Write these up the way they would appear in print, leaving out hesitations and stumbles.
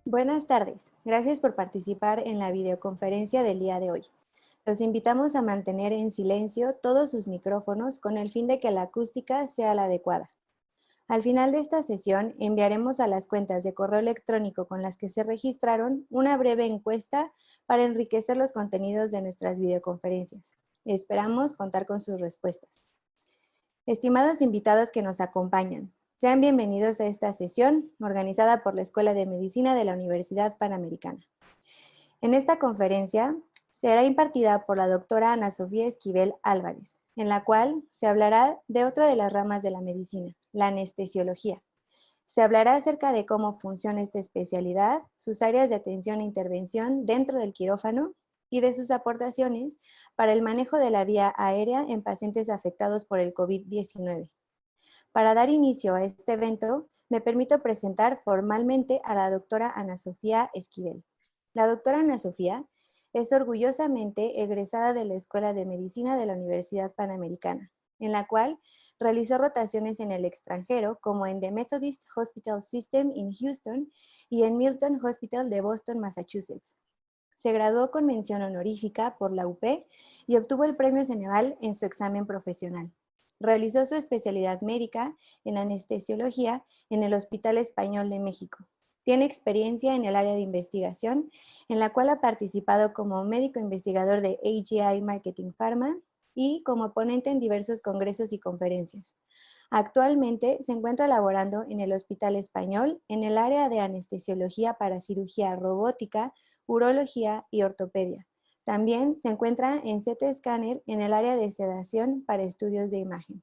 Buenas tardes. Gracias por participar en la videoconferencia del día de hoy. Los invitamos a mantener en silencio todos sus micrófonos con el fin de que la acústica sea la adecuada. Al final de esta sesión, enviaremos a las cuentas de correo electrónico con las que se registraron una breve encuesta para enriquecer los contenidos de nuestras videoconferencias. Esperamos contar con sus respuestas. Estimados invitados que nos acompañan, sean bienvenidos a esta sesión organizada por la Escuela de Medicina de la Universidad Panamericana. En esta conferencia será impartida por la doctora Ana Sofía Esquivel Álvarez, en la cual se hablará de otra de las ramas de la medicina, la anestesiología. Se hablará acerca de cómo funciona esta especialidad, sus áreas de atención e intervención dentro del quirófano y de sus aportaciones para el manejo de la vía aérea en pacientes afectados por el COVID-19. Para dar inicio a este evento, me permito presentar formalmente a la doctora Ana Sofía Esquivel. La doctora Ana Sofía es orgullosamente egresada de la Escuela de Medicina de la Universidad Panamericana, en la cual realizó rotaciones en el extranjero, como en The Methodist Hospital System en Houston y en Milton Hospital de Boston, Massachusetts. Se graduó con mención honorífica por la UP y obtuvo el premio Ceneval en su examen profesional. Realizó su especialidad médica en anestesiología en el Hospital Español de México. Tiene experiencia en el área de investigación, en la cual ha participado como médico investigador de AGI Marketing Pharma y como ponente en diversos congresos y conferencias. Actualmente se encuentra laborando en el Hospital Español en el área de anestesiología para cirugía robótica, urología y ortopedia. También se encuentra en CT Scanner en el área de sedación para estudios de imagen.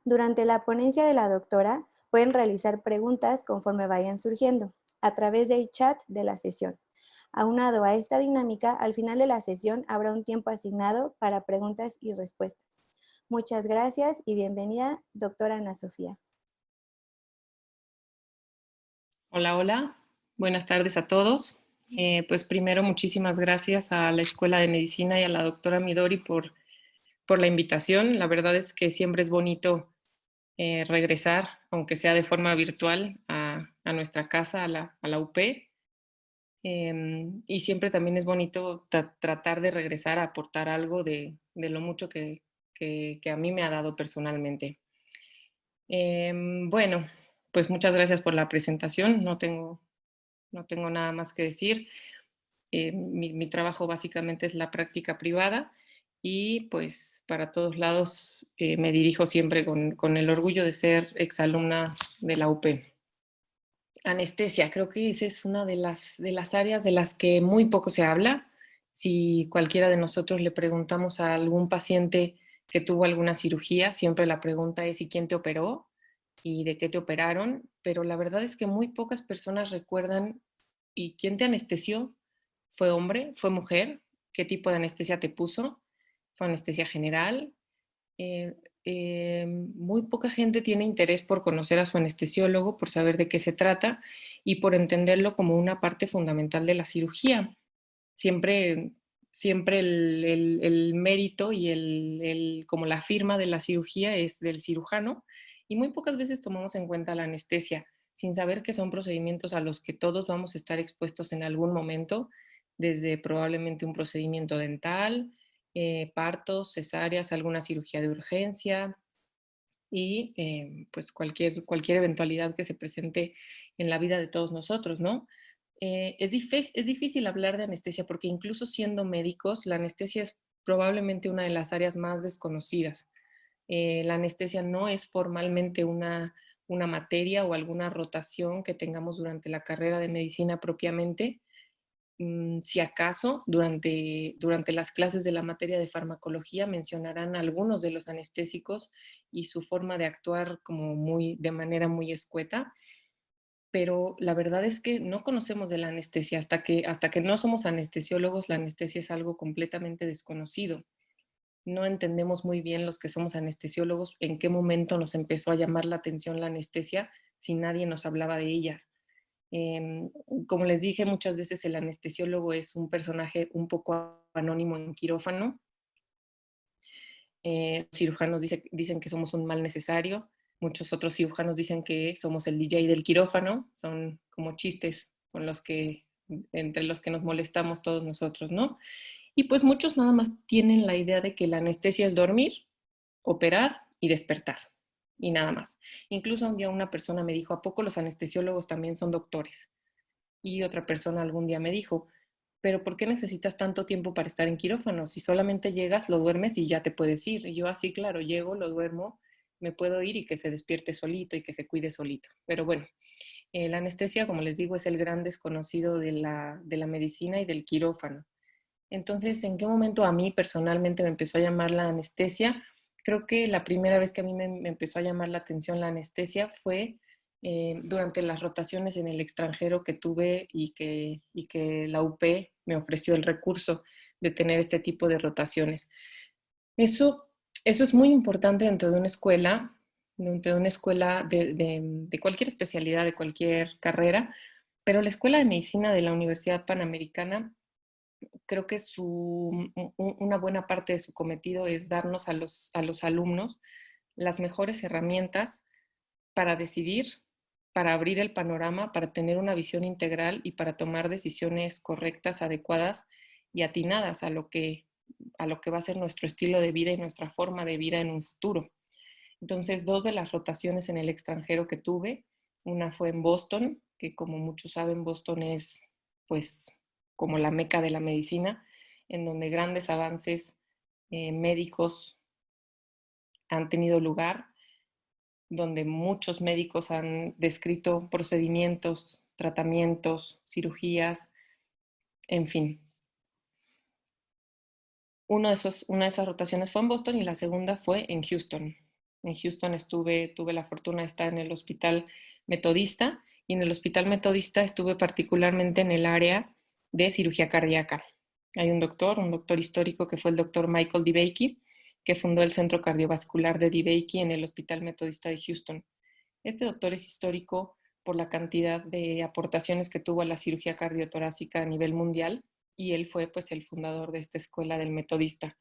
Durante la ponencia de la doctora, pueden realizar preguntas conforme vayan surgiendo, a través del chat de la sesión. Aunado a esta dinámica, al final de la sesión habrá un tiempo asignado para preguntas y respuestas. Muchas gracias y bienvenida, doctora Ana Sofía. Hola, hola. Buenas tardes a todos. Pues primero, muchísimas gracias a la Escuela de Medicina y a la doctora Midori por la invitación. La verdad es que siempre es bonito regresar, aunque sea de forma virtual, a nuestra casa, a la UP. Y siempre también es bonito tratar de regresar a aportar algo de lo mucho que a mí me ha dado personalmente. Bueno, pues muchas gracias por la presentación. No tengo nada más que decir. Mi trabajo básicamente es la práctica privada y pues para todos lados me dirijo siempre con el orgullo de ser exalumna de la UP. Anestesia, creo que esa es una de las áreas de las que muy poco se habla. Si cualquiera de nosotros le preguntamos a algún paciente que tuvo alguna cirugía, siempre la pregunta es ¿y quién te operó? ¿Y de qué te operaron? Pero la verdad es que muy pocas personas recuerdan ¿y quién te anestesió? ¿Fue hombre? ¿Fue mujer? ¿Qué tipo de anestesia te puso? ¿Fue anestesia general? Eh, Muy poca gente tiene interés por conocer a su anestesiólogo, por saber de qué se trata y por entenderlo como una parte fundamental de la cirugía. Siempre, siempre el mérito y como la firma de la cirugía es del cirujano y muy pocas veces tomamos en cuenta la anestesia, sin saber que son procedimientos a los que todos vamos a estar expuestos en algún momento, desde probablemente un procedimiento dental, partos, cesáreas, alguna cirugía de urgencia y pues cualquier eventualidad que se presente en la vida de todos nosotros, ¿no? Es difícil hablar de anestesia porque incluso siendo médicos, la anestesia es probablemente una de las áreas más desconocidas. La anestesia no es formalmente una materia o alguna rotación que tengamos durante la carrera de medicina propiamente. Si acaso, durante las clases de la materia de farmacología mencionarán algunos de los anestésicos y su forma de actuar de manera muy escueta, pero la verdad es que no conocemos de la anestesia. Hasta que no somos anestesiólogos, la anestesia es algo completamente desconocido. No entendemos muy bien los que somos anestesiólogos en qué momento nos empezó a llamar la atención la anestesia si nadie nos hablaba de ella. Como les dije, muchas veces el anestesiólogo es un personaje un poco anónimo en quirófano. Los cirujanos dicen que somos un mal necesario. Muchos otros cirujanos dicen que somos el DJ del quirófano, son como chistes con los que, entre los que nos molestamos todos nosotros, ¿no? Y pues muchos nada más tienen la idea de que la anestesia es dormir, operar y despertar, y nada más. Incluso un día una persona me dijo, ¿a poco los anestesiólogos también son doctores? Y otra persona algún día me dijo, pero ¿por qué necesitas tanto tiempo para estar en quirófano? Si solamente llegas, lo duermes y ya te puedes ir. Y yo así, claro, llego, lo duermo, me puedo ir y que se despierte solito y que se cuide solito. Pero bueno, la anestesia, como les digo, es el gran desconocido de la medicina y del quirófano. Entonces, ¿en qué momento a mí personalmente me empezó a llamar la anestesia? Creo que la primera vez que a mí me empezó a llamar la atención la anestesia fue durante las rotaciones en el extranjero que tuve y que la UP me ofreció el recurso de tener este tipo de rotaciones. Eso, eso es muy importante dentro de una escuela de cualquier especialidad, de cualquier carrera, pero la Escuela de Medicina de la Universidad Panamericana creo que una buena parte de su cometido es darnos a los alumnos las mejores herramientas para decidir, para abrir el panorama, para tener una visión integral y para tomar decisiones correctas, adecuadas y atinadas a lo que va a ser nuestro estilo de vida y nuestra forma de vida en un futuro. Entonces, dos de las rotaciones en el extranjero que tuve, una fue en Boston, que como muchos saben, Boston es pues como la meca de la medicina, en donde grandes avances médicos han tenido lugar, donde muchos médicos han descrito procedimientos, tratamientos, cirugías, en fin. Una de esas rotaciones fue en Boston y la segunda fue en Houston. En Houston tuve la fortuna de estar en el Hospital Metodista y en el Hospital Metodista estuve particularmente en el área de cirugía cardíaca. Hay un doctor histórico que fue el doctor Michael DeBakey, que fundó el Centro Cardiovascular de DeBakey en el Hospital Metodista de Houston. Este doctor es histórico por la cantidad de aportaciones que tuvo a la cirugía cardiotorácica a nivel mundial y él fue pues el fundador de esta escuela del metodista.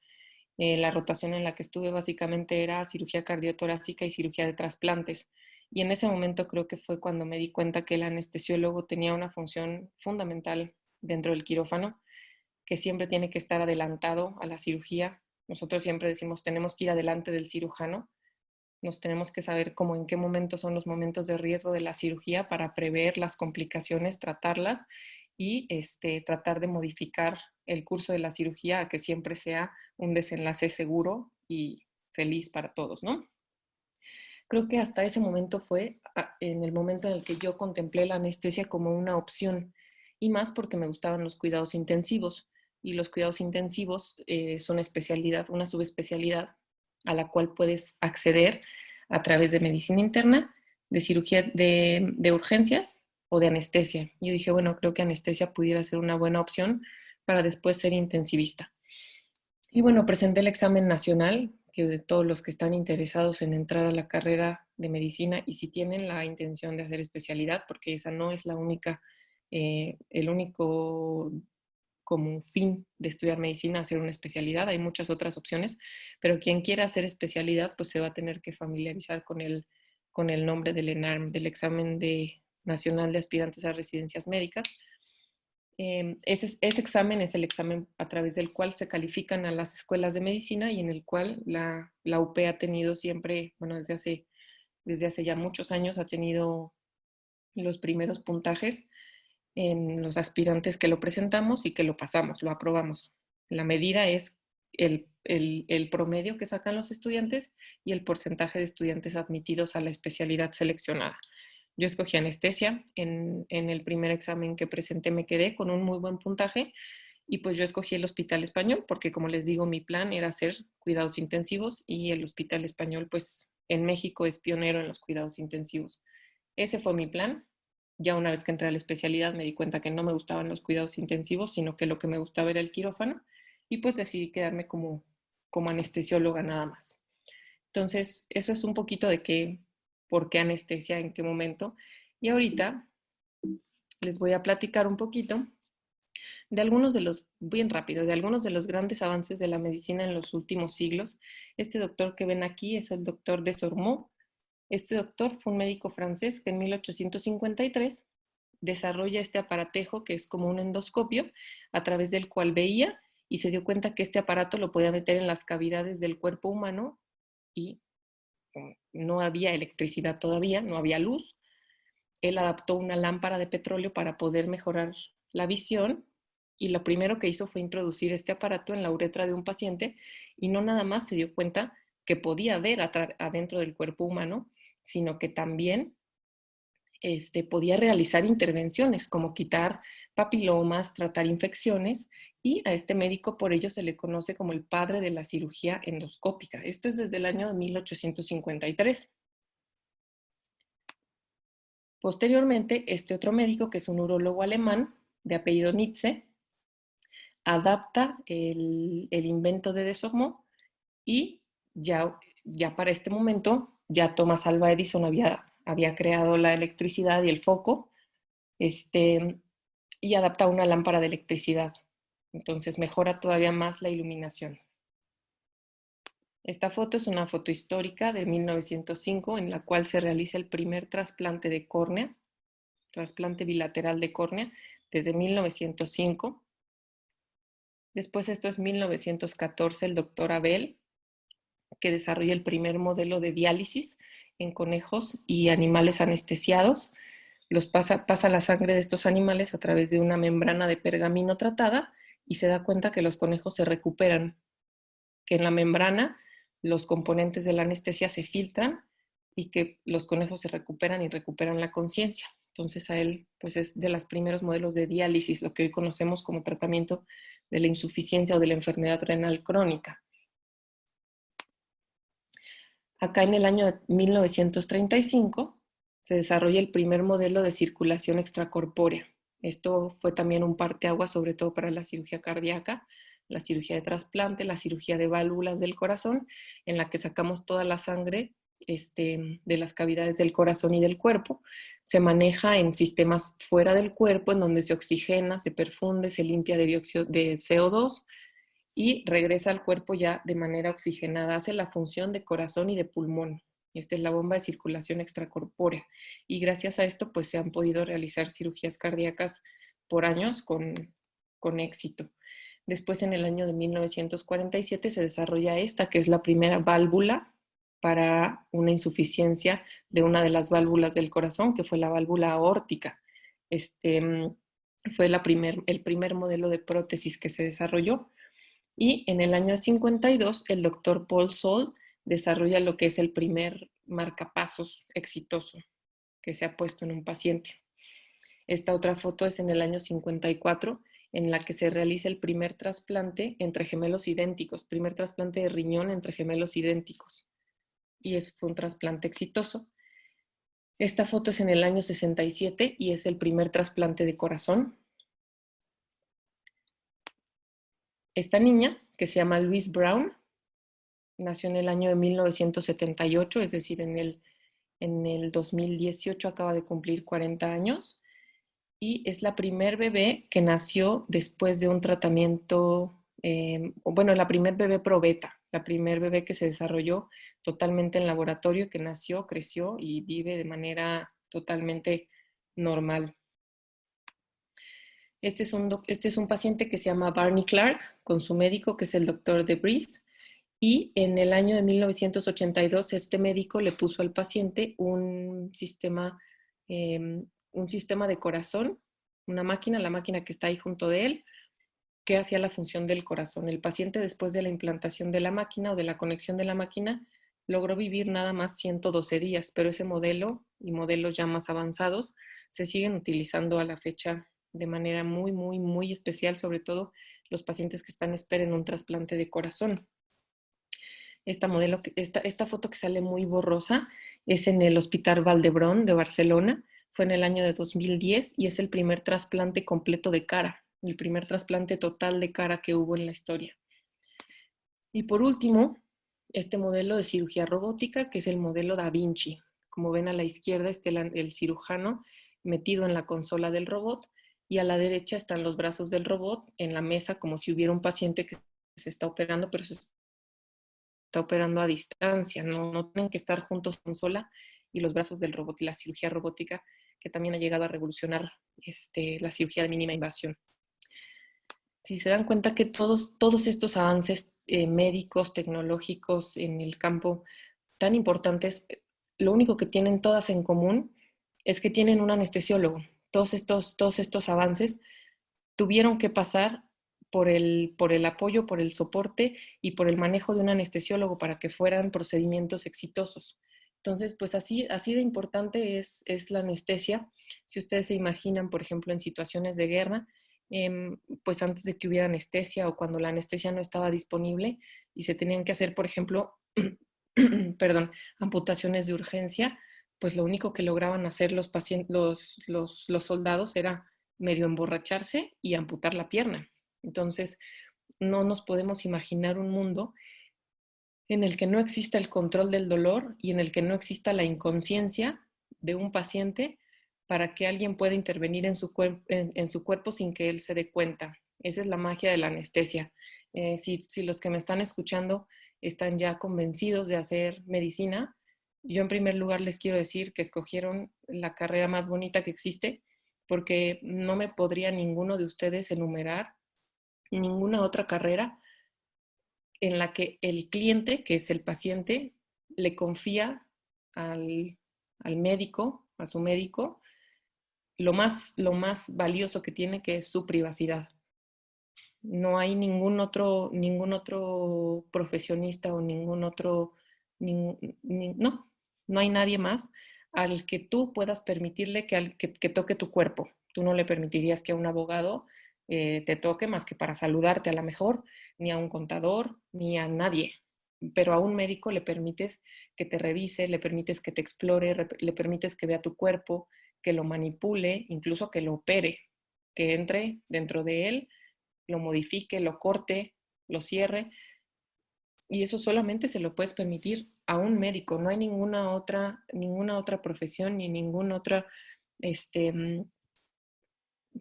La rotación en la que estuve básicamente era cirugía cardiotorácica y cirugía de trasplantes. Y en ese momento creo que fue cuando me di cuenta que el anestesiólogo tenía una función fundamental dentro del quirófano, que siempre tiene que estar adelantado a la cirugía. Nosotros siempre decimos, tenemos que ir adelante del cirujano, nos tenemos que saber cómo en qué momentos son los momentos de riesgo de la cirugía para prever las complicaciones, tratarlas y tratar de modificar el curso de la cirugía a que siempre sea un desenlace seguro y feliz para todos, ¿no? Creo que hasta ese momento fue en el momento en el que yo contemplé la anestesia como una opción y más porque me gustaban los cuidados intensivos y los cuidados intensivos son una subespecialidad a la cual puedes acceder a través de medicina interna, de cirugía de urgencias o de anestesia. Yo dije, bueno, creo que anestesia pudiera ser una buena opción para después ser intensivista. Y bueno, presenté el examen nacional, que de todos los que están interesados en entrar a la carrera de medicina y si tienen la intención de hacer especialidad, porque esa no es el único como fin de estudiar medicina, hacer una especialidad, hay muchas otras opciones, pero quien quiera hacer especialidad, pues se va a tener que familiarizar con el nombre del ENARM, del examen nacional de aspirantes a residencias médicas. Ese examen es el examen a través del cual se califican a las escuelas de medicina y en el cual la UP ha tenido siempre, bueno, desde hace ya muchos años ha tenido los primeros puntajes en los aspirantes que lo presentamos y que lo pasamos, lo aprobamos. La medida es el promedio que sacan los estudiantes y el porcentaje de estudiantes admitidos a la especialidad seleccionada. Yo escogí anestesia, en el primer examen que presenté me quedé con un muy buen puntaje y pues yo escogí el Hospital Español porque como les digo mi plan era hacer cuidados intensivos y el Hospital Español pues en México es pionero en los cuidados intensivos. Ese fue mi plan. Ya una vez que entré a la especialidad me di cuenta que no me gustaban los cuidados intensivos, sino que lo que me gustaba era el quirófano y pues decidí quedarme como anestesióloga nada más. Entonces, eso es un poquito por qué anestesia, en qué momento. Y ahorita les voy a platicar un poquito bien rápido, de algunos de los grandes avances de la medicina en los últimos siglos. Este doctor que ven aquí es el doctor Desormeaux. Este doctor fue un médico francés que en 1853 desarrolla este aparatejo que es como un endoscopio a través del cual veía y se dio cuenta que este aparato lo podía meter en las cavidades del cuerpo humano y no había electricidad todavía, no había luz. Él adaptó una lámpara de petróleo para poder mejorar la visión y lo primero que hizo fue introducir este aparato en la uretra de un paciente y no nada más se dio cuenta que podía ver adentro del cuerpo humano, sino que también podía realizar intervenciones como quitar papilomas, tratar infecciones y a este médico por ello se le conoce como el padre de la cirugía endoscópica. Esto es desde el año 1853. Posteriormente, este otro médico, que es un urólogo alemán de apellido Nietzsche, adapta el invento de Desormeaux y ya para este momento, ya Thomas Alva Edison había creado la electricidad y el foco, y adapta una lámpara de electricidad. Entonces mejora todavía más la iluminación. Esta foto es una foto histórica de 1905 en la cual se realiza el primer trasplante de córnea, trasplante bilateral de córnea, desde 1905. Después esto es 1914, el doctor Abel, que desarrolla el primer modelo de diálisis en conejos y animales anestesiados. Pasa la sangre de estos animales a través de una membrana de pergamino tratada y se da cuenta que los conejos se recuperan, que en la membrana los componentes de la anestesia se filtran y que los conejos se recuperan y recuperan la conciencia. Entonces a él pues es de los primeros modelos de diálisis, lo que hoy conocemos como tratamiento de la insuficiencia o de la enfermedad renal crónica. Acá en el año 1935 se desarrolla el primer modelo de circulación extracorpórea. Esto fue también un parteaguas, sobre todo para la cirugía cardíaca, la cirugía de trasplante, la cirugía de válvulas del corazón, en la que sacamos toda la sangre de las cavidades del corazón y del cuerpo. Se maneja en sistemas fuera del cuerpo, en donde se oxigena, se perfunde, se limpia de dióxido de CO2 y regresa al cuerpo ya de manera oxigenada. Hace la función de corazón y de pulmón. Esta es la bomba de circulación extracorpórea. Y gracias a esto, pues se han podido realizar cirugías cardíacas por años con éxito. Después, en el año de 1947, se desarrolla esta, que es la primera válvula para una insuficiencia de una de las válvulas del corazón, que fue la válvula aórtica. Fue el primer modelo de prótesis que se desarrolló. Y en el año 52, el doctor Paul Sol desarrolla lo que es el primer marcapasos exitoso que se ha puesto en un paciente. Esta otra foto es en el año 54, en la que se realiza el primer trasplante entre gemelos idénticos, primer trasplante de riñón entre gemelos idénticos. Y fue un trasplante exitoso. Esta foto es en el año 67 y es el primer trasplante de corazón. Esta niña, que se llama Louise Brown, nació en el año de 1978, es decir, en el 2018 acaba de cumplir 40 años y es la primer bebé que nació después de un tratamiento, la primer bebé probeta, la primer bebé que se desarrolló totalmente en laboratorio, que nació, creció y vive de manera totalmente normal. Este es un paciente que se llama Barney Clark, con su médico, que es el doctor DeBrist, y en el año de 1982 este médico le puso al paciente un sistema de corazón, una máquina, la máquina que está ahí junto de él, que hacía la función del corazón. El paciente, después de la implantación de la máquina o de la conexión de la máquina, logró vivir nada más 112 días, pero ese modelo y modelos ya más avanzados se siguen utilizando a la fecha de manera muy, muy, muy especial, sobre todo los pacientes que están en espera en un trasplante de corazón. Esta foto que sale muy borrosa es en el Hospital Vall d'Hebron de Barcelona, fue en el año de 2010 y es el primer trasplante completo de cara, el primer trasplante total de cara que hubo en la historia. Y por último, este modelo de cirugía robótica, que es el modelo Da Vinci. Como ven, a la izquierda está el cirujano metido en la consola del robot y a la derecha están los brazos del robot en la mesa, como si hubiera un paciente que se está operando, pero se está operando a distancia, no tienen que estar juntos en consola y los brazos del robot y la cirugía robótica, que también ha llegado a revolucionar la cirugía de mínima invasión. Si se dan cuenta que todos estos avances médicos, tecnológicos en el campo tan importantes, lo único que tienen todas en común es que tienen un anestesiólogo. Todos estos avances tuvieron que pasar por el apoyo, por el soporte y por el manejo de un anestesiólogo para que fueran procedimientos exitosos. Entonces, pues así de importante es la anestesia. Si ustedes se imaginan, por ejemplo, en situaciones de guerra, pues antes de que hubiera anestesia o cuando la anestesia no estaba disponible y se tenían que hacer, por ejemplo, perdón, amputaciones de urgencia, pues lo único que lograban hacer los soldados era medio emborracharse y amputar la pierna. Entonces, no nos podemos imaginar un mundo en el que no exista el control del dolor y en el que no exista la inconsciencia de un paciente para que alguien pueda intervenir en su cuerpo sin que él se dé cuenta. Esa es la magia de la anestesia. Si los que me están escuchando están ya convencidos de hacer medicina, yo en primer lugar les quiero decir que escogieron la carrera más bonita que existe, porque no me podría ninguno de ustedes enumerar ninguna otra carrera en la que el cliente, que es el paciente, le confía al médico, a su médico, lo más valioso que tiene, que es su privacidad. No hay ningún otro profesionista o no hay nadie más al que tú puedas permitirle que toque tu cuerpo. Tú no le permitirías que a un abogado te toque más que para saludarte a lo mejor, ni a un contador, ni a nadie. Pero a un médico le permites que te revise, le permites que te explore, le permites que vea tu cuerpo, que lo manipule, incluso que lo opere, que entre dentro de él, lo modifique, lo corte, lo cierre. Y eso solamente se lo puedes permitir a un médico. No hay ninguna otra profesión ni ninguna otra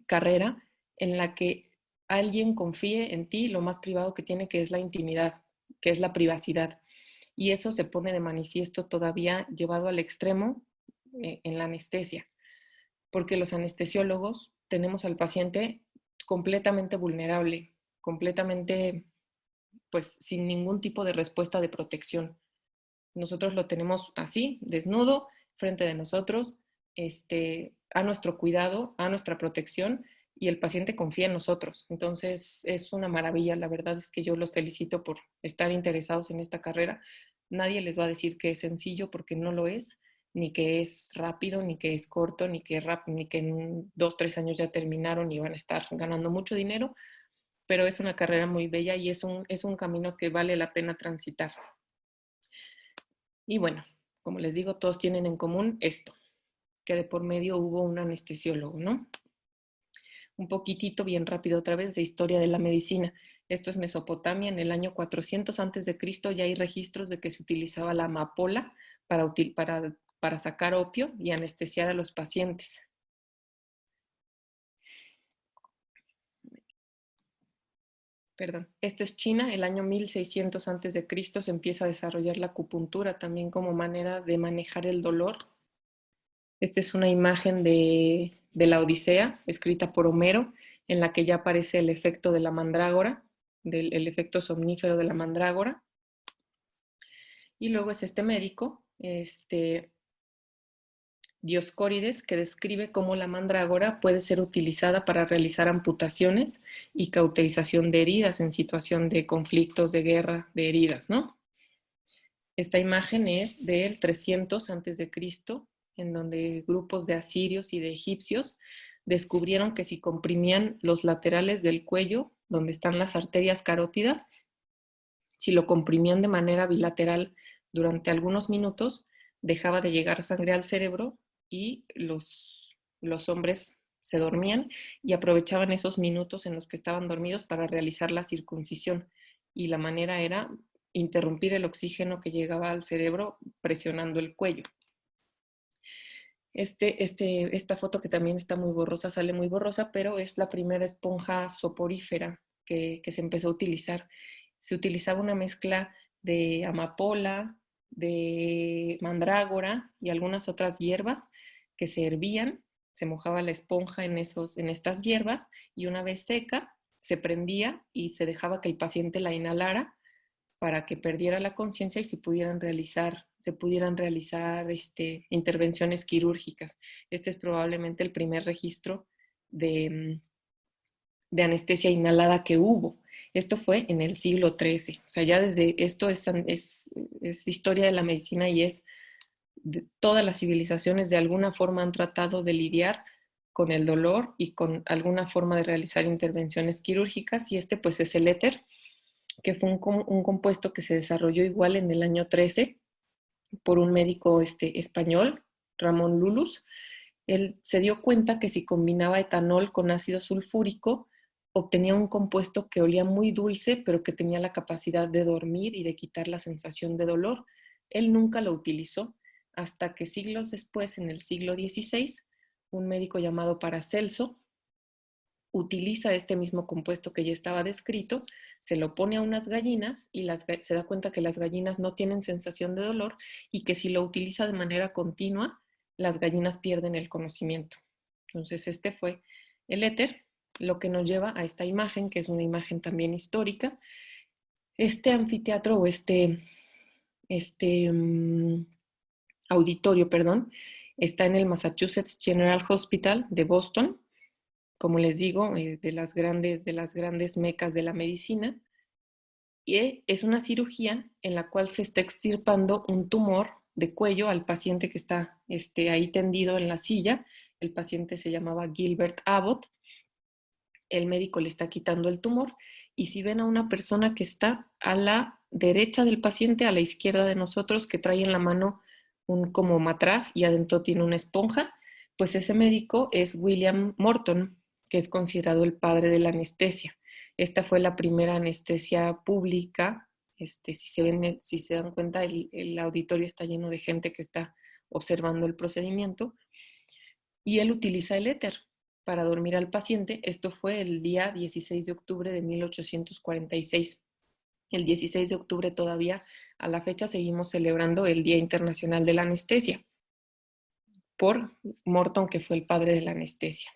carrera en la que alguien confíe en ti lo más privado que tiene, que es la intimidad, que es la privacidad. Y eso se pone de manifiesto todavía llevado al extremo en la anestesia, porque los anestesiólogos tenemos al paciente completamente vulnerable, completamente, pues, sin ningún tipo de respuesta de protección. Nosotros lo tenemos así, desnudo, frente de nosotros, a nuestro cuidado, a nuestra protección, y el paciente confía en nosotros. Entonces, es una maravilla. La verdad es que yo los felicito por estar interesados en esta carrera. Nadie les va a decir que es sencillo, porque no lo es, ni que es rápido, ni que es corto, ni que en 2, 3 años ya terminaron y van a estar ganando mucho dinero, pero es una carrera muy bella y es un camino que vale la pena transitar. Y bueno, como les digo, todos tienen en común esto, que de por medio hubo un anestesiólogo, ¿no? Un poquitito, bien rápido otra vez, de historia de la medicina. Esto es Mesopotamia. En el año 400 a.C. ya hay registros de que se utilizaba la amapola para sacar opio y anestesiar a los pacientes. Perdón. Esto es China. El año 1600 a.C. se empieza a desarrollar la acupuntura también como manera de manejar el dolor. Esta es una imagen de la Odisea, escrita por Homero, en la que ya aparece el efecto de la mandrágora, el efecto somnífero de la mandrágora. Y luego es este médico, Dioscórides, que describe cómo la mandrágora puede ser utilizada para realizar amputaciones y cauterización de heridas en situación de conflictos, de guerra, de heridas, ¿no? Esta imagen es del 300 a.C., en donde grupos de asirios y de egipcios descubrieron que si comprimían los laterales del cuello, donde están las arterias carótidas, si lo comprimían de manera bilateral durante algunos minutos, dejaba de llegar sangre al cerebro y los hombres se dormían y aprovechaban esos minutos en los que estaban dormidos para realizar la circuncisión. Y la manera era interrumpir el oxígeno que llegaba al cerebro presionando el cuello. Esta foto, que también está muy borrosa, sale muy borrosa, pero es la primera esponja soporífera que se empezó a utilizar. Se utilizaba una mezcla de amapola, de mandrágora y algunas otras hierbas que se hervían, se mojaba la esponja en estas hierbas y una vez seca se prendía y se dejaba que el paciente la inhalara para que perdiera la conciencia y se pudieran realizar intervenciones quirúrgicas. Este es probablemente el primer registro de anestesia inhalada que hubo. Esto fue en el siglo XIII. O sea, ya desde esto es historia de la medicina y todas las civilizaciones de alguna forma han tratado de lidiar con el dolor y con alguna forma de realizar intervenciones quirúrgicas, y este pues es el éter, que fue un compuesto que se desarrolló igual en el año 13 por un médico español, Ramón Lulus. Él se dio cuenta que si combinaba etanol con ácido sulfúrico, obtenía un compuesto que olía muy dulce, pero que tenía la capacidad de dormir y de quitar la sensación de dolor. Él nunca lo utilizó, hasta que siglos después, en el siglo XVI, un médico llamado Paracelso utiliza este mismo compuesto que ya estaba descrito, se lo pone a unas gallinas y se da cuenta que las gallinas no tienen sensación de dolor y que si lo utiliza de manera continua, las gallinas pierden el conocimiento. Entonces este fue el éter, lo que nos lleva a esta imagen, que es una imagen también histórica. Este anfiteatro o auditorio, perdón, está en el Massachusetts General Hospital de Boston, como les digo, de las grandes mecas de la medicina, y es una cirugía en la cual se está extirpando un tumor de cuello al paciente que está ahí tendido en la silla. El paciente se llamaba Gilbert Abbott. El médico le está quitando el tumor, y si ven a una persona que está a la derecha del paciente, a la izquierda de nosotros, que trae en la mano un como matraz y adentro tiene una esponja, pues ese médico es William Morton, que es considerado el padre de la anestesia. Esta fue la primera anestesia pública. Si se dan cuenta, el auditorio está lleno de gente que está observando el procedimiento, y él utiliza el éter para dormir al paciente. Esto fue el día 16 de octubre de 1846. El 16 de octubre todavía a la fecha seguimos celebrando el Día Internacional de la Anestesia por Morton, que fue el padre de la anestesia.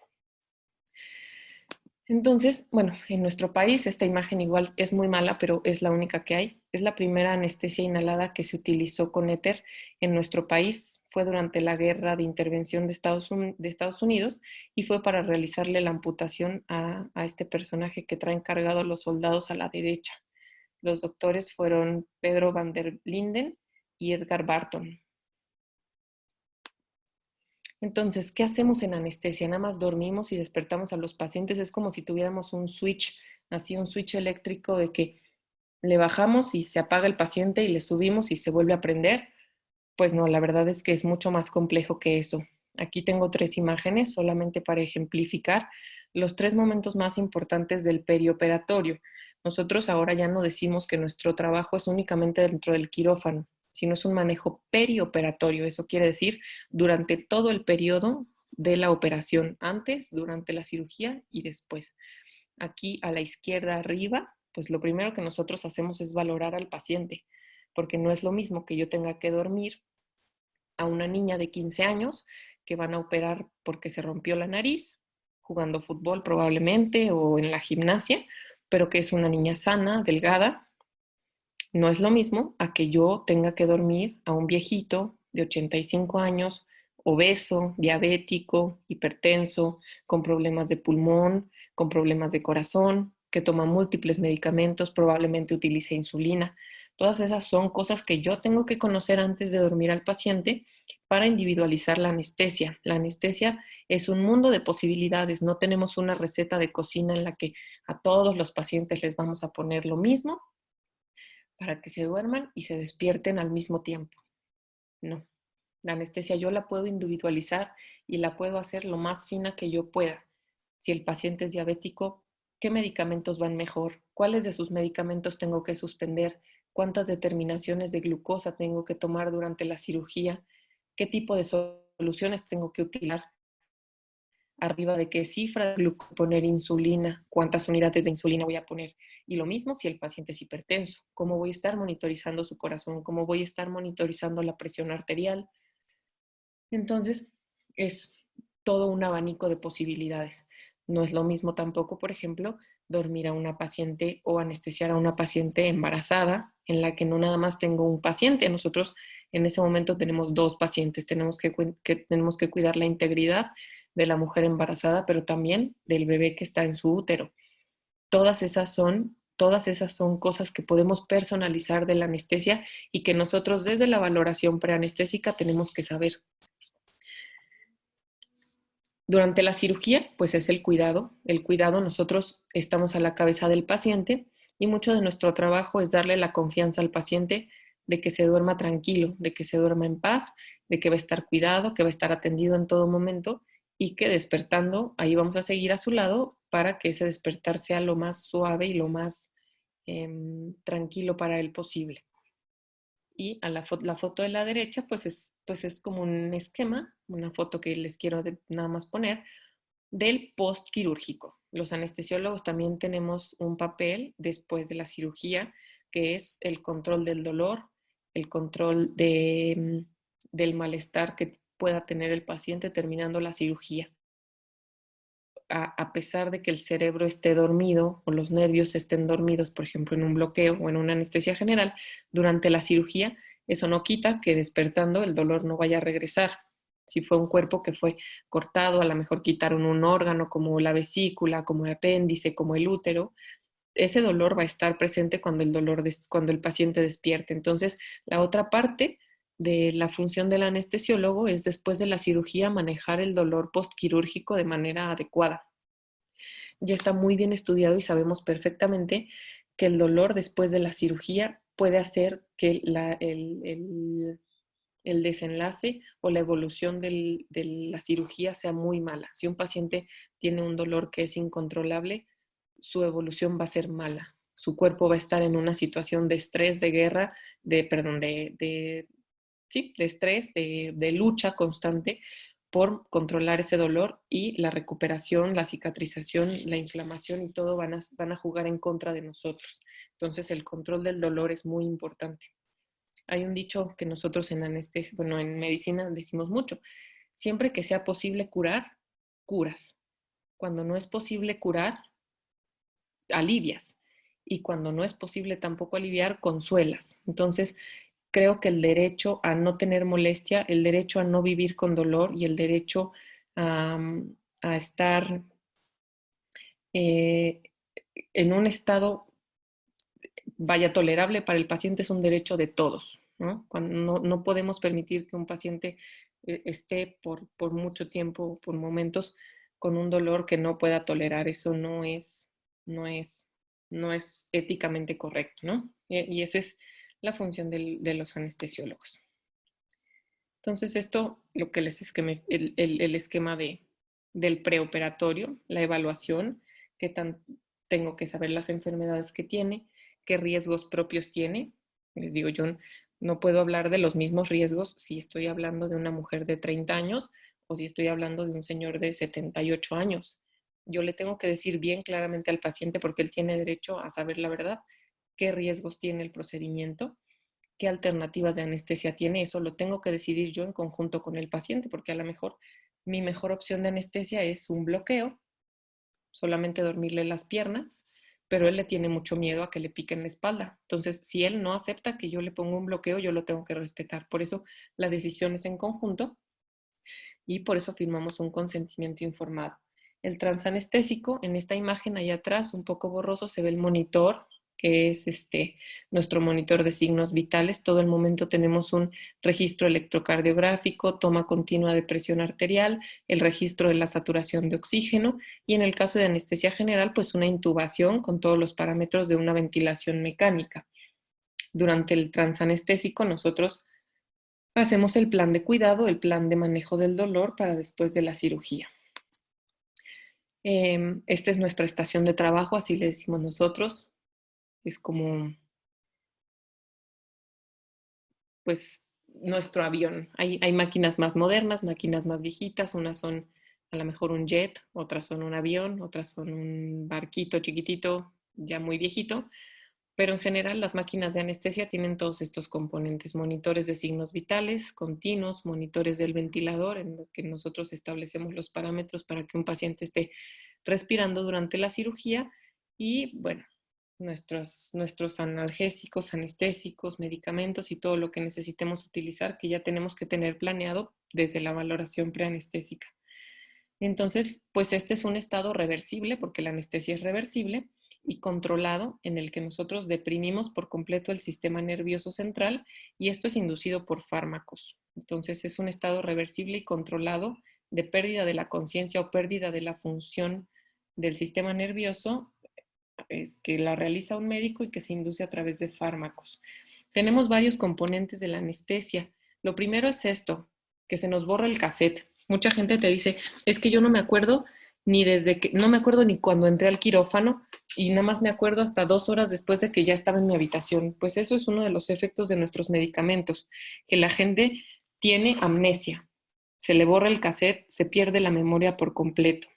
Entonces, bueno, en nuestro país esta imagen igual es muy mala, pero es la única que hay. Es la primera anestesia inhalada que se utilizó con éter en nuestro país. Fue durante la guerra de intervención de Estados Unidos, y fue para realizarle la amputación a este personaje que traen cargado los soldados a la derecha. Los doctores fueron Pedro van der Linden y Edgar Barton. Entonces, ¿qué hacemos en anestesia? Nada más dormimos y despertamos a los pacientes. Es como si tuviéramos un switch, así un switch eléctrico de que le bajamos y se apaga el paciente y le subimos y se vuelve a prender. Pues no, la verdad es que es mucho más complejo que eso. Aquí tengo 3 imágenes solamente para ejemplificar los 3 momentos más importantes del perioperatorio. Nosotros ahora ya no decimos que nuestro trabajo es únicamente dentro del quirófano, sino es un manejo perioperatorio. Eso quiere decir durante todo el periodo de la operación, antes, durante la cirugía y después. Aquí a la izquierda arriba, pues lo primero que nosotros hacemos es valorar al paciente, porque no es lo mismo que yo tenga que dormir a una niña de 15 años que van a operar porque se rompió la nariz, jugando fútbol probablemente o en la gimnasia, pero que es una niña sana, delgada. No es lo mismo a que yo tenga que dormir a un viejito de 85 años, obeso, diabético, hipertenso, con problemas de pulmón, con problemas de corazón, que toma múltiples medicamentos, probablemente utilice insulina. Todas esas son cosas que yo tengo que conocer antes de dormir al paciente para individualizar la anestesia. La anestesia es un mundo de posibilidades. No tenemos una receta de cocina en la que a todos los pacientes les vamos a poner lo mismo para que se duerman y se despierten al mismo tiempo. No, la anestesia yo la puedo individualizar y la puedo hacer lo más fina que yo pueda. Si el paciente es diabético, ¿qué medicamentos van mejor? ¿Cuáles de sus medicamentos tengo que suspender? ¿Cuántas determinaciones de glucosa tengo que tomar durante la cirugía? ¿Qué tipo de soluciones tengo que utilizar arriba de qué cifra de glucosa poner insulina, cuántas unidades de insulina voy a poner. Y lo mismo si el paciente es hipertenso, cómo voy a estar monitorizando su corazón, cómo voy a estar monitorizando la presión arterial. Entonces, es todo un abanico de posibilidades. No es lo mismo tampoco, por ejemplo, dormir a una paciente o anestesiar a una paciente embarazada, en la que no nada más tengo un paciente. Nosotros en ese momento tenemos dos pacientes. Tenemos que cuidar la integridad de la mujer embarazada, pero también del bebé que está en su útero. Todas esas son cosas que podemos personalizar de la anestesia y que nosotros desde la valoración preanestésica tenemos que saber. Durante la cirugía, pues es el cuidado. El cuidado, nosotros estamos a la cabeza del paciente y mucho de nuestro trabajo es darle la confianza al paciente de que se duerma tranquilo, de que se duerma en paz, de que va a estar cuidado, que va a estar atendido en todo momento y que despertando, ahí vamos a seguir a su lado para que ese despertar sea lo más suave y lo más tranquilo para él posible. Y a la foto de la derecha, pues es como un esquema, una foto que les quiero nada más poner, del postquirúrgico. Los anestesiólogos también tenemos un papel después de la cirugía, que es el control del dolor, el control del malestar que pueda tener el paciente terminando la cirugía. A pesar de que el cerebro esté dormido o los nervios estén dormidos, por ejemplo, en un bloqueo o en una anestesia general, durante la cirugía, eso no quita que despertando el dolor no vaya a regresar. Si fue un cuerpo que fue cortado, a lo mejor quitaron un órgano como la vesícula, como el apéndice, como el útero, ese dolor va a estar presente cuando cuando el paciente despierte. Entonces, la otra parte de la función del anestesiólogo es después de la cirugía manejar el dolor postquirúrgico de manera adecuada. Ya está muy bien estudiado y sabemos perfectamente que el dolor después de la cirugía puede hacer que el desenlace o la evolución de la cirugía sea muy mala. Si un paciente tiene un dolor que es incontrolable, su evolución va a ser mala. Su cuerpo va a estar en una situación de estrés, de guerra, sí, de estrés, de lucha constante por controlar ese dolor y la recuperación, la cicatrización, la inflamación y todo van a jugar en contra de nosotros. Entonces el control del dolor es muy importante. Hay un dicho que nosotros en anestesia, bueno, en medicina decimos mucho, siempre que sea posible curar, curas. Cuando no es posible curar, alivias. Y cuando no es posible tampoco aliviar, consuelas. Entonces, creo que el derecho a no tener molestia, el derecho a no vivir con dolor y el derecho a, a estar eh, en un estado, vaya, tolerable para el paciente es un derecho de todos, ¿no? Cuando no podemos permitir que un paciente esté por mucho tiempo, por momentos, con un dolor que no pueda tolerar. Eso no es, no es éticamente correcto, ¿no? Y esa es la función de los anestesiólogos. Entonces, esto, lo que les esquema, el esquema del preoperatorio, la evaluación, qué tan tengo que saber las enfermedades que tiene, qué riesgos propios tiene. Les digo, yo no puedo hablar de los mismos riesgos si estoy hablando de una mujer de 30 años o si estoy hablando de un señor de 78 años. Yo le tengo que decir bien claramente al paciente, porque él tiene derecho a saber la verdad, qué riesgos tiene el procedimiento, qué alternativas de anestesia tiene. Eso lo tengo que decidir yo en conjunto con el paciente, porque a lo mejor mi mejor opción de anestesia es un bloqueo, solamente dormirle las piernas, pero él le tiene mucho miedo a que le piquen la espalda. Entonces, si él no acepta que yo le ponga un bloqueo, yo lo tengo que respetar. Por eso la decisión es en conjunto y por eso firmamos un consentimiento informado. El transanestésico, en esta imagen allá atrás, un poco borroso, se ve el monitor, que es nuestro monitor de signos vitales. Todo el momento tenemos un registro electrocardiográfico, toma continua de presión arterial, el registro de la saturación de oxígeno y en el caso de anestesia general, pues una intubación con todos los parámetros de una ventilación mecánica. Durante el transanestésico nosotros hacemos el plan de cuidado, el plan de manejo del dolor para después de la cirugía. Esta es nuestra estación de trabajo, así le decimos nosotros. Es como, pues, nuestro avión. Hay máquinas más modernas, máquinas más viejitas, unas son a lo mejor un jet, otras son un avión, otras son un barquito chiquitito, ya muy viejito, pero en general las máquinas de anestesia tienen todos estos componentes: monitores de signos vitales continuos, monitores del ventilador, en los que nosotros establecemos los parámetros para que un paciente esté respirando durante la cirugía, y bueno, nuestros analgésicos, anestésicos, medicamentos y todo lo que necesitemos utilizar, que ya tenemos que tener planeado desde la valoración preanestésica. Entonces, pues este es un estado reversible, porque la anestesia es reversible, y controlado, en el que nosotros deprimimos por completo el sistema nervioso central, y esto es inducido por fármacos. Entonces es un estado reversible y controlado de pérdida de la conciencia o pérdida de la función del sistema nervioso, que la realiza un médico y que se induce a través de fármacos. Tenemos varios componentes de la anestesia. Lo primero es esto, que se nos borra el cassette. Mucha gente te dice, es que yo no me acuerdo no me acuerdo ni cuando entré al quirófano, y nada más me acuerdo hasta 2 horas después de que ya estaba en mi habitación. Pues eso es uno de los efectos de nuestros medicamentos, que la gente tiene amnesia. Se le borra el cassette, se pierde la memoria por completo.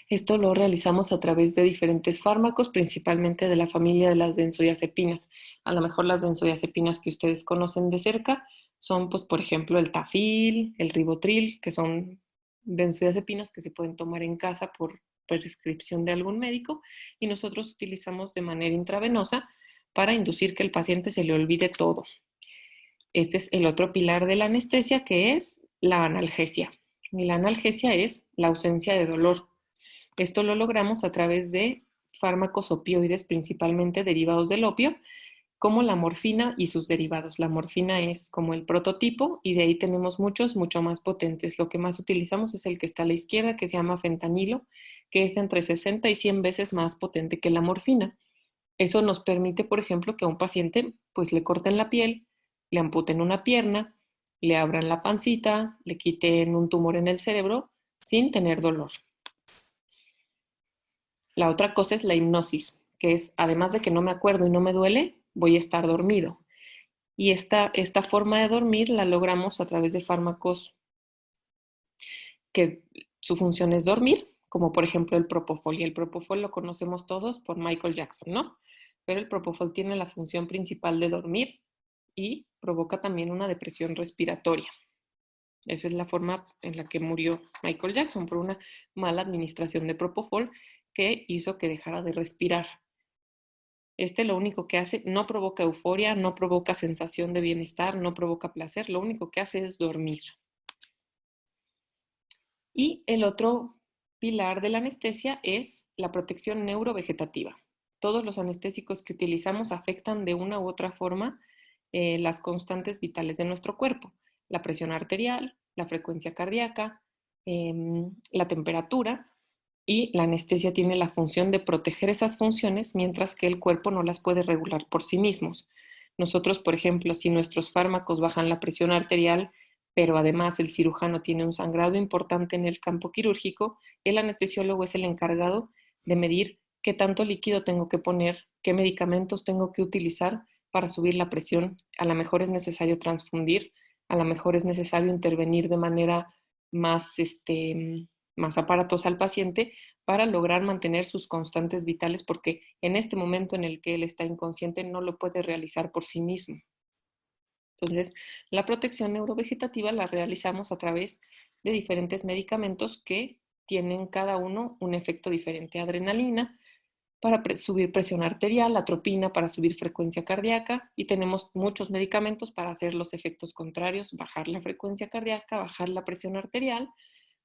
Esto lo realizamos a través de diferentes fármacos, principalmente de la familia de las benzodiazepinas. A lo mejor las benzodiazepinas que ustedes conocen de cerca son, pues, por ejemplo, el Tafil, el Ribotril, que son benzodiazepinas que se pueden tomar en casa por prescripción de algún médico, y nosotros utilizamos de manera intravenosa para inducir que el paciente se le olvide todo. Este es el otro pilar de la anestesia, que es la analgesia. Y la analgesia es la ausencia de dolor. Esto lo logramos a través de fármacos opioides, principalmente derivados del opio, como la morfina y sus derivados. La morfina es como el prototipo, y de ahí tenemos muchos, mucho más potentes. Lo que más utilizamos es el que está a la izquierda, que se llama fentanilo, que es entre 60 y 100 veces más potente que la morfina. Eso nos permite, por ejemplo, que a un paciente pues le corten la piel, le amputen una pierna, le abran la pancita, le quiten un tumor en el cerebro sin tener dolor. La otra cosa es la hipnosis, que es, además de que no me acuerdo y no me duele, voy a estar dormido. Y esta forma de dormir la logramos a través de fármacos que su función es dormir, como por ejemplo el Propofol. Y el Propofol lo conocemos todos por Michael Jackson, ¿no? Pero el Propofol tiene la función principal de dormir y provoca también una depresión respiratoria. Esa es la forma en la que murió Michael Jackson, por una mala administración de Propofol que hizo que dejara de respirar. Este lo único que hace, no provoca euforia, no provoca sensación de bienestar, no provoca placer, lo único que hace es dormir. Y el otro pilar de la anestesia es la protección neurovegetativa. Todos los anestésicos que utilizamos afectan de una u otra forma las constantes vitales de nuestro cuerpo: la presión arterial, la frecuencia cardíaca, la temperatura, y la anestesia tiene la función de proteger esas funciones, mientras que el cuerpo no las puede regular por sí mismos. Nosotros, por ejemplo, si nuestros fármacos bajan la presión arterial, pero además el cirujano tiene un sangrado importante en el campo quirúrgico, el anestesiólogo es el encargado de medir qué tanto líquido tengo que poner, qué medicamentos tengo que utilizar para subir la presión. A lo mejor es necesario transfundir, a lo mejor es necesario intervenir de manera más, más aparatosa al paciente para lograr mantener sus constantes vitales, porque en este momento en el que él está inconsciente no lo puede realizar por sí mismo. Entonces, la protección neurovegetativa la realizamos a través de diferentes medicamentos que tienen cada uno un efecto diferente. Adrenalina para subir presión arterial, atropina para subir frecuencia cardíaca, y tenemos muchos medicamentos para hacer los efectos contrarios: bajar la frecuencia cardíaca, bajar la presión arterial,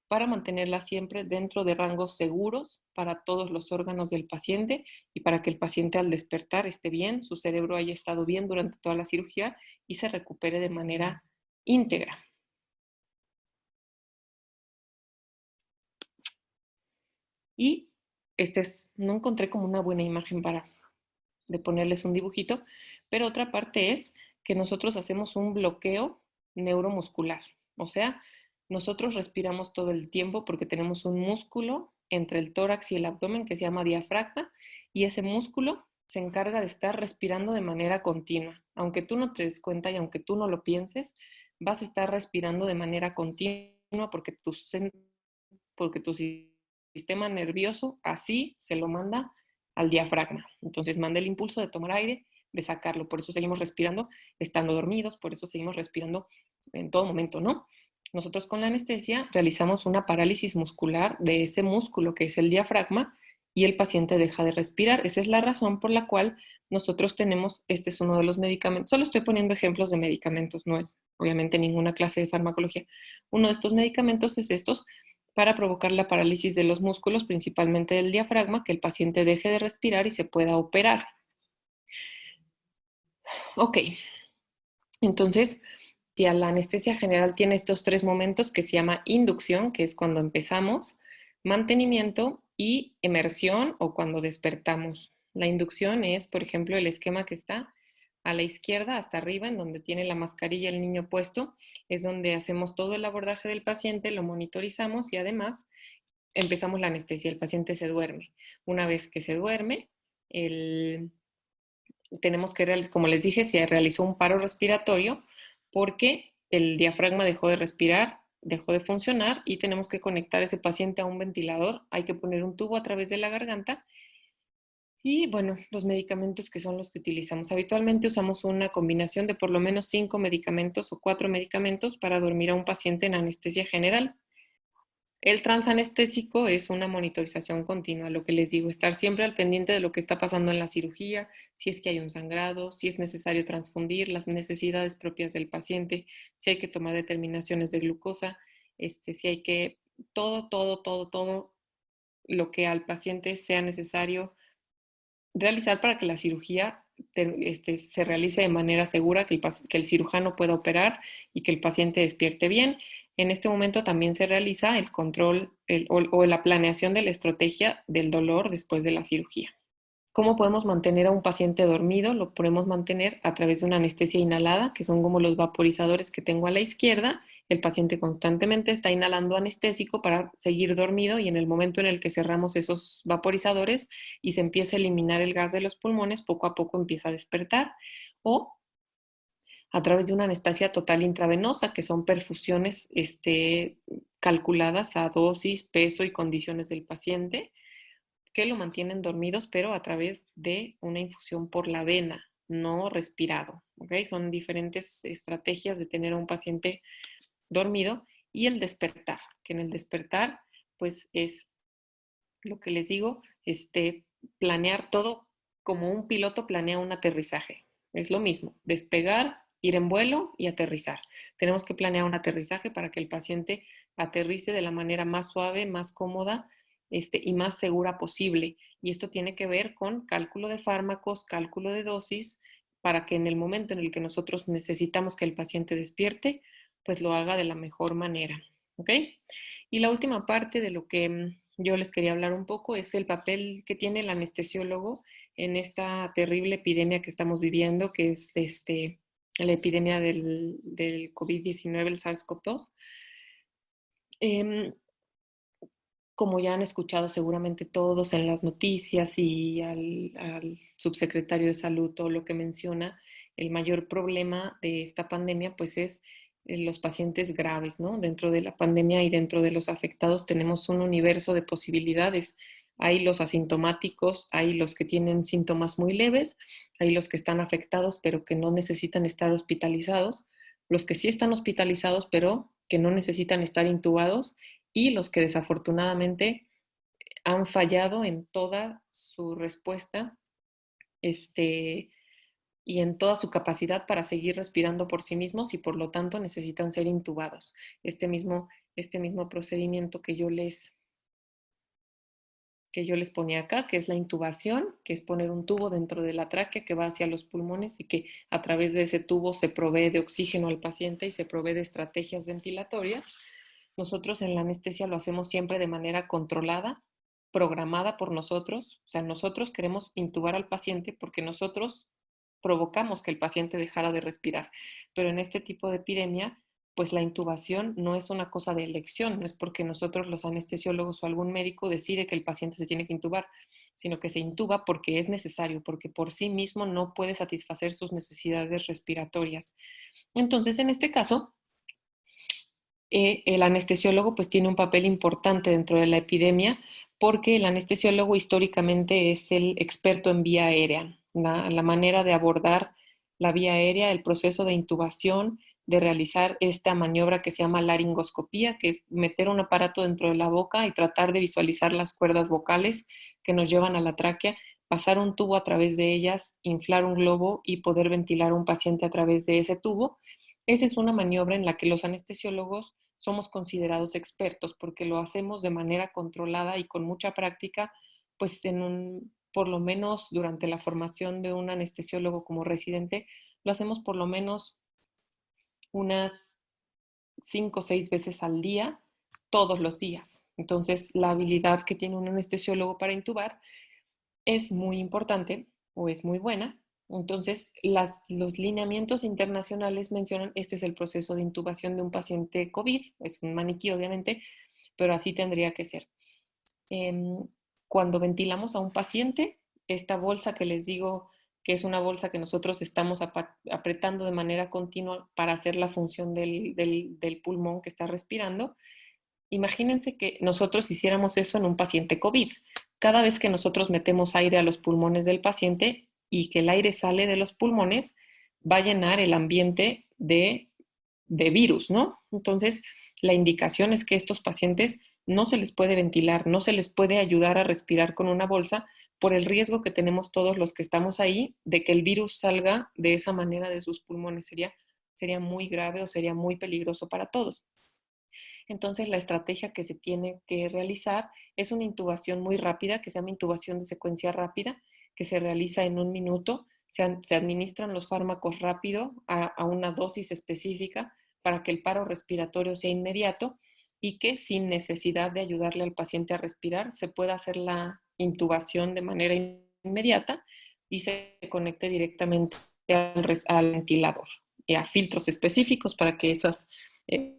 para mantenerla siempre dentro de rangos seguros para todos los órganos del paciente, y para que el paciente al despertar esté bien, su cerebro haya estado bien durante toda la cirugía y se recupere de manera íntegra. Y no encontré como una buena imagen de ponerles un dibujito, pero otra parte es que nosotros hacemos un bloqueo neuromuscular. O sea, nosotros respiramos todo el tiempo porque tenemos un músculo entre el tórax y el abdomen que se llama diafragma, y ese músculo se encarga de estar respirando de manera continua. Aunque tú no te des cuenta y aunque tú no lo pienses, vas a estar respirando de manera continua, porque tus porque tu sistema nervioso así se lo manda al diafragma. Entonces manda el impulso de tomar aire, de sacarlo. Por eso seguimos respirando estando dormidos, por eso seguimos respirando en todo momento, ¿no? Nosotros con la anestesia realizamos una parálisis muscular de ese músculo que es el diafragma y el paciente deja de respirar. Esa es la razón por la cual nosotros tenemos, este es uno de los medicamentos, solo estoy poniendo ejemplos de medicamentos, no es obviamente ninguna clase de farmacología. Uno de estos medicamentos es estos para provocar la parálisis de los músculos, principalmente del diafragma, que el paciente deje de respirar y se pueda operar. Ok, entonces, ya la anestesia general tiene estos tres momentos que se llama inducción, que es cuando empezamos, mantenimiento y emersión o cuando despertamos. La inducción es, por ejemplo, el esquema que está a la izquierda hasta arriba, en donde tiene la mascarilla el niño puesto, es donde hacemos todo el abordaje del paciente, lo monitorizamos y además empezamos la anestesia. El paciente se duerme. Una vez que se duerme, tenemos que, como les dije, se realizó un paro respiratorio porque el diafragma dejó de respirar, dejó de funcionar y tenemos que conectar a ese paciente a un ventilador. Hay que poner un tubo a través de la garganta. Y bueno, los medicamentos que son los que utilizamos. Habitualmente usamos una combinación de por lo menos 5 medicamentos o 4 medicamentos para dormir a un paciente en anestesia general. El transanestésico es una monitorización continua, lo que les digo, estar siempre al pendiente de lo que está pasando en la cirugía, si es que hay un sangrado, si es necesario transfundir, las necesidades propias del paciente, si hay que tomar determinaciones de glucosa, si hay que, todo lo que al paciente sea necesario realizar para que la cirugía se realice de manera segura, que el cirujano pueda operar y que el paciente despierte bien. En este momento también se realiza el control o la planeación de la estrategia del dolor después de la cirugía. ¿Cómo podemos mantener a un paciente dormido? Lo podemos mantener a través de una anestesia inhalada, que son como los vaporizadores que tengo a la izquierda. El paciente constantemente está inhalando anestésico para seguir dormido y en el momento en el que cerramos esos vaporizadores y se empieza a eliminar el gas de los pulmones, poco a poco empieza a despertar. O a través de una anestesia total intravenosa, que son perfusiones calculadas a dosis, peso y condiciones del paciente que lo mantienen dormidos, pero a través de una infusión por la vena, no respirado. ¿Ok? Son diferentes estrategias de tener a un paciente dormido y el despertar, que en el despertar, pues es lo que les digo, planear todo como un piloto planea un aterrizaje. Es lo mismo, despegar, ir en vuelo y aterrizar. Tenemos que planear un aterrizaje para que el paciente aterrice de la manera más suave, más cómoda y más segura posible. Y esto tiene que ver con cálculo de fármacos, cálculo de dosis, para que en el momento en el que nosotros necesitamos que el paciente despierte, pues lo haga de la mejor manera. ¿Ok? Y la última parte de lo que yo les quería hablar un poco es el papel que tiene el anestesiólogo en esta terrible epidemia que estamos viviendo, que es la epidemia del COVID-19, el SARS-CoV-2. Como ya han escuchado seguramente todos en las noticias y al subsecretario de Salud, todo lo que menciona, el mayor problema de esta pandemia pues es los pacientes graves, ¿no? Dentro de la pandemia y dentro de los afectados tenemos un universo de posibilidades. Hay los asintomáticos, hay los que tienen síntomas muy leves, hay los que están afectados pero que no necesitan estar hospitalizados, los que sí están hospitalizados pero que no necesitan estar intubados y los que desafortunadamente han fallado en toda su respuesta y en toda su capacidad para seguir respirando por sí mismos y por lo tanto necesitan ser intubados. Este mismo procedimiento que yo les ponía acá, que es la intubación, que es poner un tubo dentro de la tráquea que va hacia los pulmones y que a través de ese tubo se provee de oxígeno al paciente y se provee de estrategias ventilatorias. Nosotros en la anestesia lo hacemos siempre de manera controlada, programada por nosotros. O sea, nosotros queremos intubar al paciente porque nosotros provocamos que el paciente dejara de respirar. Pero en este tipo de epidemia, pues la intubación no es una cosa de elección, no es porque nosotros los anestesiólogos o algún médico decide que el paciente se tiene que intubar, sino que se intuba porque es necesario, porque por sí mismo no puede satisfacer sus necesidades respiratorias. Entonces, en este caso, el anestesiólogo pues tiene un papel importante dentro de la epidemia porque el anestesiólogo históricamente es el experto en vía aérea, la manera de abordar la vía aérea, el proceso de intubación, de realizar esta maniobra que se llama laringoscopía, que es meter un aparato dentro de la boca y tratar de visualizar las cuerdas vocales que nos llevan a la tráquea, pasar un tubo a través de ellas, inflar un globo y poder ventilar a un paciente a través de ese tubo. Esa es una maniobra en la que los anestesiólogos somos considerados expertos porque lo hacemos de manera controlada y con mucha práctica, pues por lo menos durante la formación de un anestesiólogo como residente, lo hacemos por lo menos unas 5 o 6 veces al día, todos los días. Entonces, la habilidad que tiene un anestesiólogo para intubar es muy importante o es muy buena. Entonces, los lineamientos internacionales mencionan, este es el proceso de intubación de un paciente COVID, es un maniquí obviamente, pero así tendría que ser. Cuando ventilamos a un paciente, esta bolsa que les digo que es una bolsa que nosotros estamos apretando de manera continua para hacer la función del pulmón que está respirando, imagínense que nosotros hiciéramos eso en un paciente COVID. Cada vez que nosotros metemos aire a los pulmones del paciente y que el aire sale de los pulmones, va a llenar el ambiente de virus, ¿no? Entonces, la indicación es que estos pacientes no se les puede ventilar, no se les puede ayudar a respirar con una bolsa por el riesgo que tenemos todos los que estamos ahí de que el virus salga de esa manera de sus pulmones. Sería muy grave o sería muy peligroso para todos. Entonces, la estrategia que se tiene que realizar es una intubación muy rápida, que se llama intubación de secuencia rápida, que se realiza en 1 minuto. Se administran los fármacos rápido a una dosis específica para que el paro respiratorio sea inmediato y que sin necesidad de ayudarle al paciente a respirar se pueda hacer la intubación de manera inmediata y se conecte directamente al ventilador, a filtros específicos para que esas eh,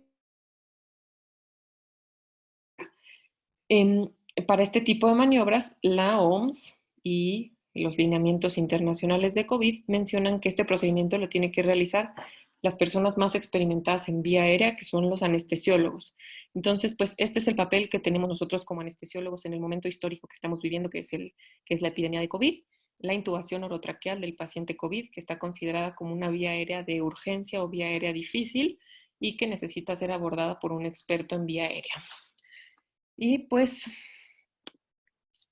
En- para este tipo de maniobras, la OMS y los lineamientos internacionales de COVID mencionan que este procedimiento lo tiene que realizar las personas más experimentadas en vía aérea, que son los anestesiólogos. Entonces, pues este es el papel que tenemos nosotros como anestesiólogos en el momento histórico que estamos viviendo, que es la epidemia de COVID, la intubación orotraqueal del paciente COVID, que está considerada como una vía aérea de urgencia o vía aérea difícil y que necesita ser abordada por un experto en vía aérea. Y pues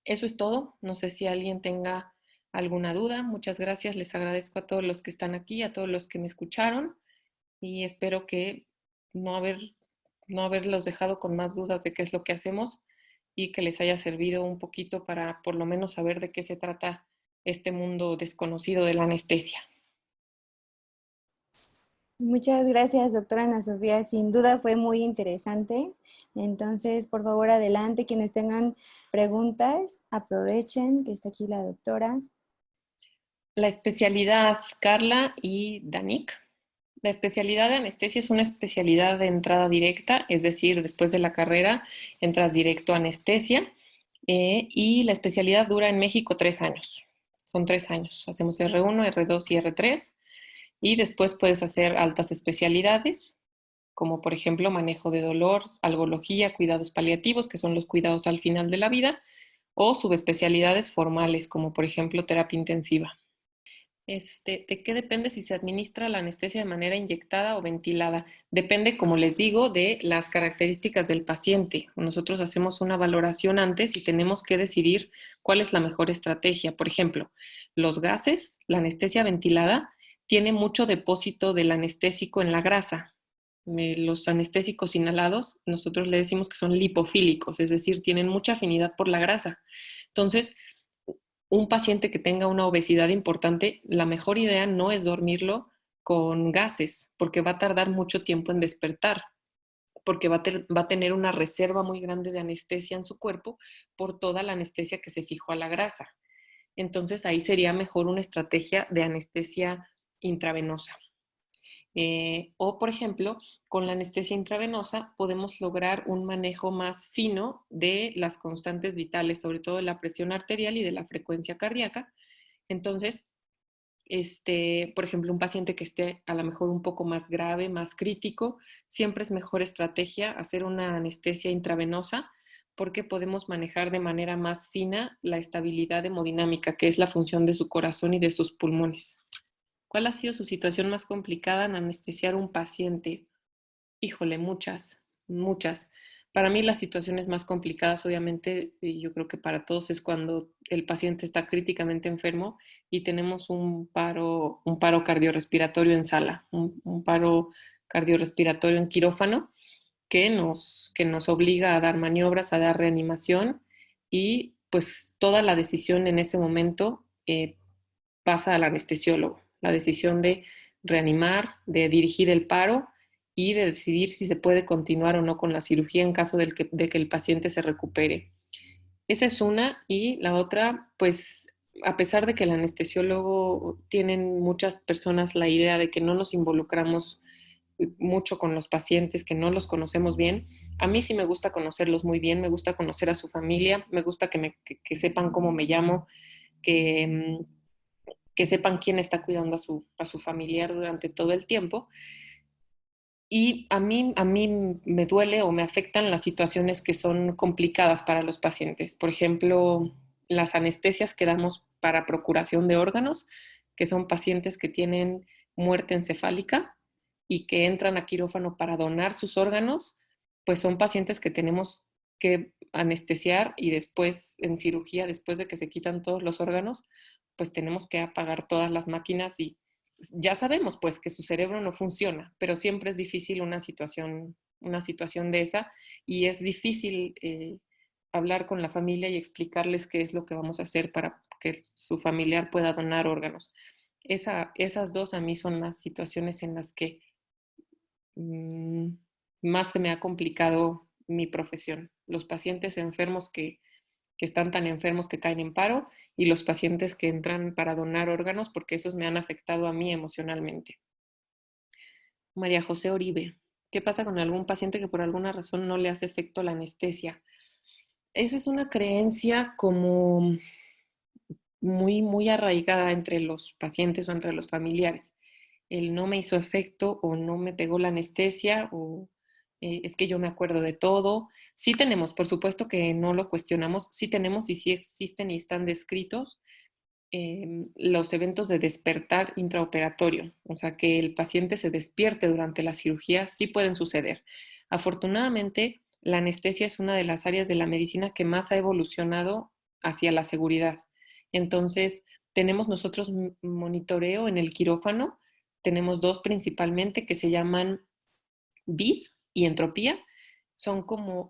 eso es todo. No sé si alguien tenga alguna duda. Muchas gracias. Les agradezco a todos los que están aquí, a todos los que me escucharon y espero que no haber, no haberlos dejado con más dudas de qué es lo que hacemos y que les haya servido un poquito para por lo menos saber de qué se trata este mundo desconocido de la anestesia. Muchas gracias, doctora Ana Sofía. Sin duda fue muy interesante. Entonces, por favor, adelante. Quienes tengan preguntas, aprovechen que está aquí la doctora. La especialidad, Carla y Danik. La especialidad de anestesia es una especialidad de entrada directa, es decir, después de la carrera entras directo a anestesia y la especialidad dura en México 3 años. Son 3 años. Hacemos R1, R2 y R3 y después puedes hacer altas especialidades, como por ejemplo manejo de dolor, algología, cuidados paliativos, que son los cuidados al final de la vida, o subespecialidades formales, como por ejemplo terapia intensiva. ¿De qué depende si se administra la anestesia de manera inyectada o ventilada? Depende, como les digo, de las características del paciente. Nosotros hacemos una valoración antes y tenemos que decidir cuál es la mejor estrategia. Por ejemplo, los gases, la anestesia ventilada, tiene mucho depósito del anestésico en la grasa. Los anestésicos inhalados, nosotros le decimos que son lipofílicos, es decir, tienen mucha afinidad por la grasa. Entonces, un paciente que tenga una obesidad importante, la mejor idea no es dormirlo con gases, porque va a tardar mucho tiempo en despertar, porque va a tener una reserva muy grande de anestesia en su cuerpo por toda la anestesia que se fijó a la grasa. Entonces ahí sería mejor una estrategia de anestesia intravenosa. O, por ejemplo, con la anestesia intravenosa podemos lograr un manejo más fino de las constantes vitales, sobre todo de la presión arterial y de la frecuencia cardíaca. Entonces, Por ejemplo, un paciente que esté a lo mejor un poco más grave, más crítico, siempre es mejor estrategia hacer una anestesia intravenosa porque podemos manejar de manera más fina la estabilidad hemodinámica, que es la función de su corazón y de sus pulmones. ¿Cuál ha sido su situación más complicada en anestesiar a un paciente? Híjole, muchas, muchas. Para mí las situaciones más complicadas, obviamente, y yo creo que para todos, es cuando el paciente está críticamente enfermo y tenemos un paro cardiorrespiratorio en sala, un paro cardiorrespiratorio en quirófano que nos obliga a dar maniobras, a dar reanimación y pues toda la decisión en ese momento pasa al anestesiólogo. La decisión de reanimar, de dirigir el paro y de decidir si se puede continuar o no con la cirugía en caso de que el paciente se recupere. Esa es una. Y la otra, pues a pesar de que el anestesiólogo tienen muchas personas la idea de que no nos involucramos mucho con los pacientes, que no los conocemos bien, a mí sí me gusta conocerlos muy bien, me gusta conocer a su familia, me gusta que sepan cómo me llamo, que, que sepan quién está cuidando a su familiar durante todo el tiempo. Y a mí me duele o me afectan las situaciones que son complicadas para los pacientes. Por ejemplo, las anestesias que damos para procuración de órganos, que son pacientes que tienen muerte encefálica y que entran a quirófano para donar sus órganos, pues son pacientes que tenemos que anestesiar y después en cirugía, después de que se quitan todos los órganos, pues tenemos que apagar todas las máquinas y ya sabemos pues que su cerebro no funciona, pero siempre es difícil una situación de esa y es difícil hablar con la familia y explicarles qué es lo que vamos a hacer para que su familiar pueda donar órganos. Esas dos a mí son las situaciones en las que mmm, más se me ha complicado mi profesión. Los pacientes enfermos que están tan enfermos que caen en paro y los pacientes que entran para donar órganos porque esos me han afectado a mí emocionalmente. María José Oribe, ¿qué pasa con algún paciente que por alguna razón no le hace efecto la anestesia? Esa es una creencia como muy arraigada entre los pacientes o entre los familiares. El no me hizo efecto o no me pegó la anestesia o es que yo me acuerdo de todo. Sí tenemos, por supuesto que no lo cuestionamos, sí tenemos y sí existen y están descritos los eventos de despertar intraoperatorio, o sea, que el paciente se despierte durante la cirugía, sí pueden suceder. Afortunadamente, la anestesia es una de las áreas de la medicina que más ha evolucionado hacia la seguridad. Entonces, tenemos nosotros monitoreo en el quirófano, tenemos dos principalmente que se llaman BIS y entropía,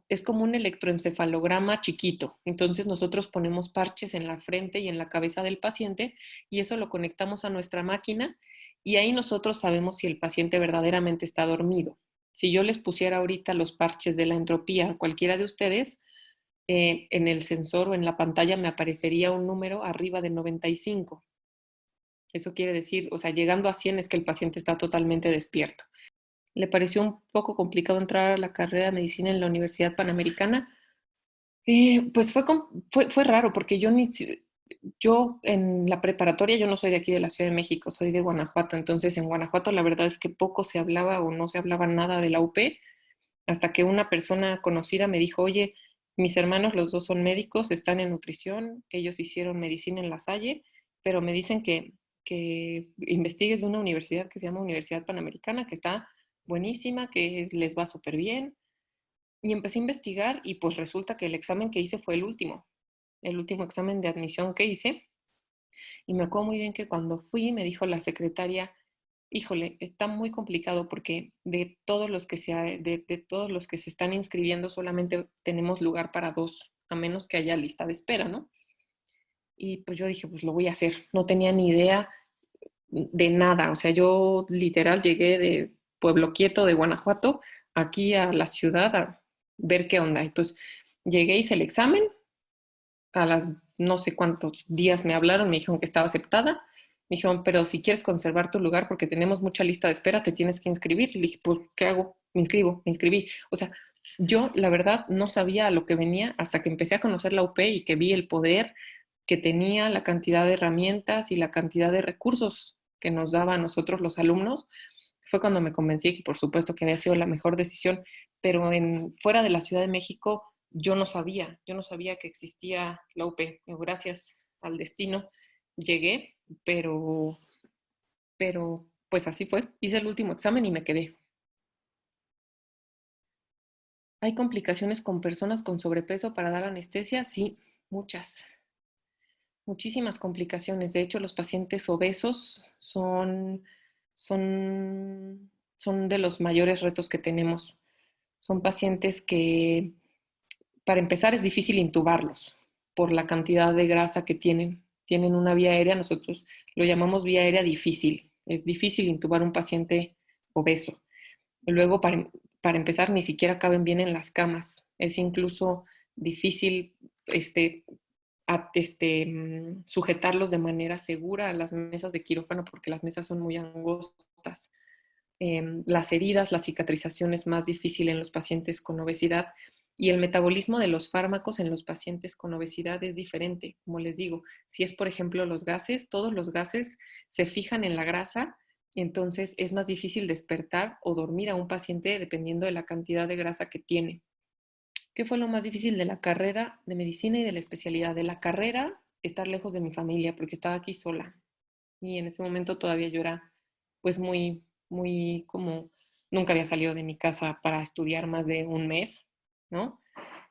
es como un electroencefalograma chiquito. Entonces nosotros ponemos parches en la frente y en la cabeza del paciente y eso lo conectamos a nuestra máquina y ahí nosotros sabemos si el paciente verdaderamente está dormido. Si yo les pusiera ahorita los parches de la entropía a cualquiera de ustedes, en el sensor o en la pantalla me aparecería un número arriba de 95. Eso quiere decir, o sea, llegando a 100 es que el paciente está totalmente despierto. Le pareció un poco complicado entrar a la carrera de medicina en la Universidad Panamericana. Pues fue raro porque yo en la preparatoria, yo no soy de aquí de la Ciudad de México, soy de Guanajuato, entonces en Guanajuato la verdad es que poco se hablaba o no se hablaba nada de la UP, hasta que una persona conocida me dijo, oye, mis hermanos los dos son médicos, están en nutrición, ellos hicieron medicina en La Salle, pero me dicen que investigues de una universidad que se llama Universidad Panamericana, que está buenísima, que les va súper bien. Y empecé a investigar y pues resulta que el examen que hice fue el último examen de admisión que hice. Y me acuerdo muy bien que cuando fui me dijo la secretaria, híjole, está muy complicado porque de todos los que se están inscribiendo solamente tenemos lugar para dos, a menos que haya lista de espera, ¿no? Y pues yo dije, pues lo voy a hacer. No tenía ni idea de nada. O sea, yo literal llegué de Pueblo Quieto, de Guanajuato, aquí a la ciudad a ver qué onda. Y pues llegué, hice el examen, a las no sé cuántos días me hablaron, me dijeron que estaba aceptada. Me dijeron, pero si quieres conservar tu lugar porque tenemos mucha lista de espera, te tienes que inscribir. Y le dije, pues, ¿qué hago? Me inscribo, me inscribí. O sea, yo la verdad no sabía a lo que venía hasta que empecé a conocer la UP y que vi el poder que tenía, la cantidad de herramientas y la cantidad de recursos que nos daba a nosotros los alumnos, fue cuando me convencí que por supuesto que había sido la mejor decisión, pero fuera de la Ciudad de México yo no sabía que existía la UP. Gracias al destino llegué, pero pues así fue. Hice el último examen y me quedé. ¿Hay complicaciones con personas con sobrepeso para dar anestesia? Sí, muchas, muchísimas complicaciones. De hecho, los pacientes obesos son de los mayores retos que tenemos. Son pacientes que, para empezar, es difícil intubarlos por la cantidad de grasa que tienen. Tienen una vía aérea, nosotros lo llamamos vía aérea difícil. Es difícil intubar un paciente obeso. Luego, para empezar, ni siquiera caben bien en las camas. Es incluso difícil sujetarlos de manera segura a las mesas de quirófano porque las mesas son muy angostas. Las heridas, la cicatrización es más difícil en los pacientes con obesidad y el metabolismo de los fármacos en los pacientes con obesidad es diferente. Como les digo, si es, por ejemplo, los gases, todos los gases se fijan en la grasa, entonces es más difícil despertar o dormir a un paciente dependiendo de la cantidad de grasa que tiene. ¿Qué fue lo más difícil de la carrera de medicina y de la especialidad? De la carrera, estar lejos de mi familia porque estaba aquí sola y en ese momento todavía yo era pues muy como, nunca había salido de mi casa para estudiar más de un mes, ¿no?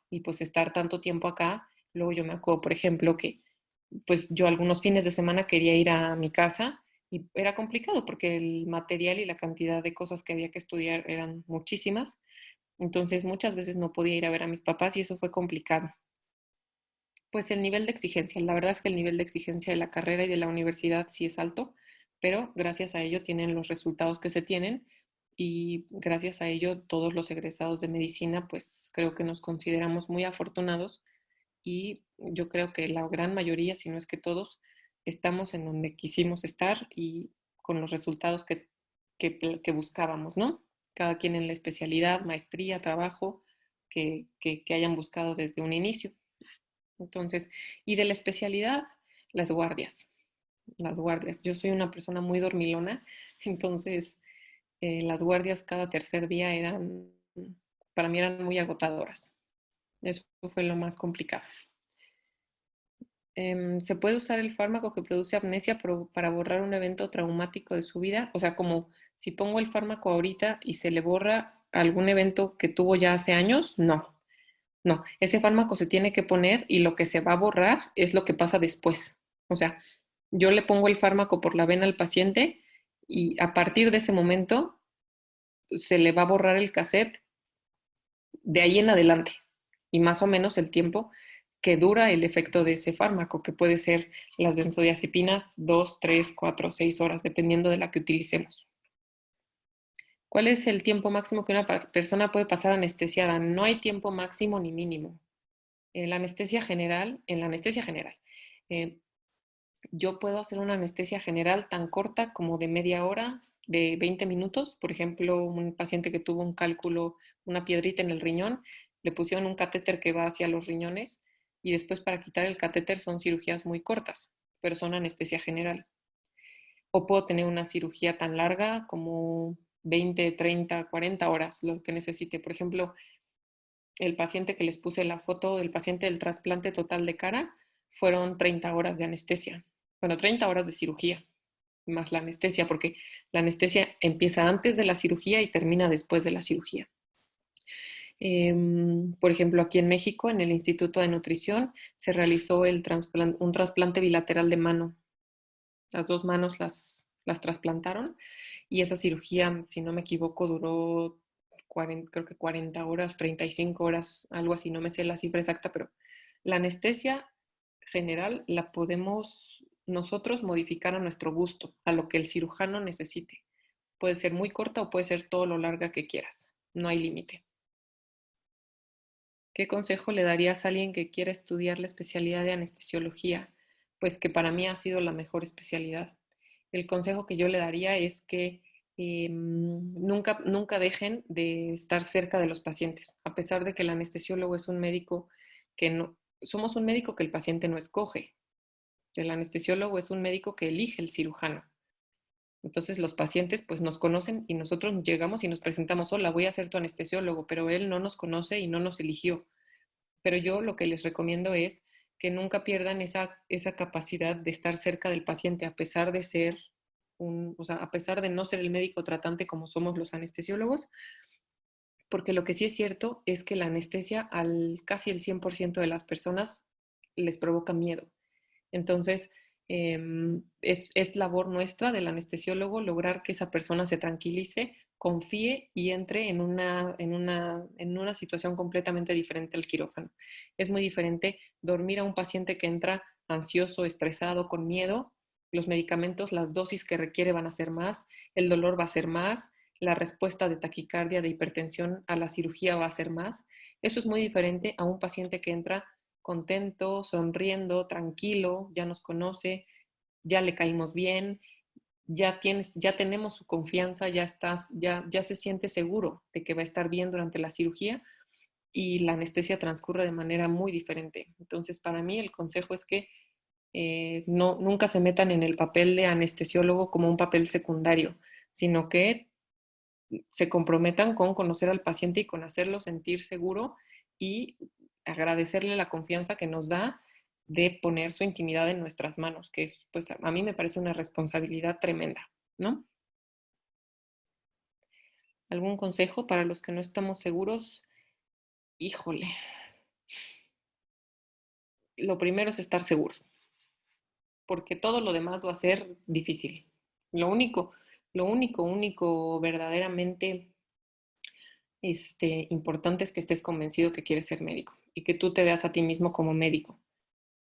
Y pues estar tanto tiempo acá, luego yo me acuerdo, por ejemplo, que pues yo algunos fines de semana quería ir a mi casa y era complicado porque el material y la cantidad de cosas que había que estudiar eran muchísimas, entonces muchas veces no podía ir a ver a mis papás y eso fue complicado. Pues el nivel de exigencia, la verdad es que el nivel de exigencia de la carrera y de la universidad sí es alto, pero gracias a ello tienen los resultados que se tienen y gracias a ello todos los egresados de medicina pues creo que nos consideramos muy afortunados y yo creo que la gran mayoría, si no es que todos, estamos en donde quisimos estar y con los resultados que buscábamos, ¿no? Cada quien en la especialidad, maestría, trabajo que hayan buscado desde un inicio. Entonces, y de la especialidad, las guardias, las guardias. Yo soy una persona muy dormilona, entonces las guardias cada tercer día para mí eran muy agotadoras. Eso fue lo más complicado. ¿Se puede usar el fármaco que produce amnesia para borrar un evento traumático de su vida? O sea, como si pongo el fármaco ahorita y se le borra algún evento que tuvo ya hace años, no. No, ese fármaco se tiene que poner y lo que se va a borrar es lo que pasa después. O sea, yo le pongo el fármaco por la vena al paciente y a partir de ese momento se le va a borrar el cassette de ahí en adelante y más o menos el tiempo que dura el efecto de ese fármaco, que puede ser las benzodiazepinas 2, 3, 4, 6 horas, dependiendo de la que utilicemos. ¿Cuál es el tiempo máximo que una persona puede pasar anestesiada? No hay tiempo máximo ni mínimo. En la anestesia general, eh, yo puedo hacer una anestesia general tan corta como de media hora, de 20 minutos. Por ejemplo, un paciente que tuvo un cálculo, una piedrita en el riñón, le pusieron un catéter que va hacia los riñones y después para quitar el catéter son cirugías muy cortas, pero son anestesia general. O puedo tener una cirugía tan larga como 20, 30, 40 horas, lo que necesite. Por ejemplo, el paciente que les puse la foto del paciente del trasplante total de cara, fueron 30 horas de anestesia. Bueno, 30 horas de cirugía, más la anestesia, porque la anestesia empieza antes de la cirugía y termina después de la cirugía. Por ejemplo, aquí en México, en el Instituto de Nutrición, se realizó un trasplante bilateral de mano. Las dos manos las trasplantaron y esa cirugía, si no me equivoco, duró 40, creo que 40 horas, 35 horas, algo así, no me sé la cifra exacta, pero la anestesia general la podemos nosotros modificar a nuestro gusto, a lo que el cirujano necesite. Puede ser muy corta o puede ser todo lo larga que quieras, no hay límite. ¿Qué consejo le darías a alguien que quiera estudiar la especialidad de anestesiología? Pues que para mí ha sido la mejor especialidad. El consejo que yo le daría es que nunca dejen de estar cerca de los pacientes, a pesar de que el anestesiólogo es un médico que no, somos un médico que el paciente no escoge. El anestesiólogo es un médico que elige el cirujano. Entonces los pacientes pues nos conocen y nosotros llegamos y nos presentamos, hola, voy a ser tu anestesiólogo, pero él no nos conoce y no nos eligió. Pero yo lo que les recomiendo es que nunca pierdan esa capacidad de estar cerca del paciente, a pesar de ser a pesar de no ser el médico tratante como somos los anestesiólogos, porque lo que sí es cierto es que la anestesia al casi el 100% de las personas les provoca miedo. Entonces, es labor nuestra del anestesiólogo lograr que esa persona se tranquilice, confíe y entre en una situación completamente diferente al quirófano. Es muy diferente dormir a un paciente que entra ansioso, estresado, con miedo. Los medicamentos, las dosis que requiere van a ser más, el dolor va a ser más, la respuesta de taquicardia, de hipertensión a la cirugía va a ser más. Eso es muy diferente a un paciente que entra contento, sonriendo, tranquilo, ya nos conoce, ya le caímos bien, ya tenemos su confianza, ya se siente seguro de que va a estar bien durante la cirugía y la anestesia transcurre de manera muy diferente. Entonces, para mí el consejo es que nunca se metan en el papel de anestesiólogo como un papel secundario, sino que se comprometan con conocer al paciente y con hacerlo sentir seguro y agradecerle la confianza que nos da de poner su intimidad en nuestras manos, que es, pues a mí me parece una responsabilidad tremenda, ¿no? ¿Algún consejo para los que no estamos seguros? Híjole, lo primero es estar seguro, porque todo lo demás va a ser difícil. Lo único verdaderamente importante es que estés convencido que quieres ser médico y que tú te veas a ti mismo como médico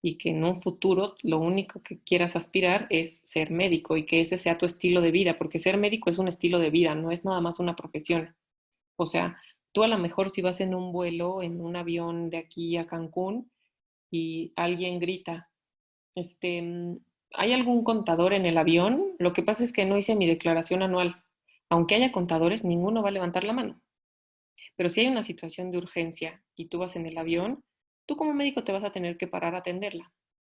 y que en un futuro lo único que quieras aspirar es ser médico y que ese sea tu estilo de vida, porque ser médico es un estilo de vida, no es nada más una profesión. O sea, tú a lo mejor si vas en un vuelo, en un avión de aquí a Cancún y alguien grita, ¿hay algún contador en el avión? Lo que pasa es que no hice mi declaración anual. Aunque haya contadores, ninguno va a levantar la mano. Pero si hay una situación de urgencia y tú vas en el avión, tú como médico te vas a tener que parar a atenderla.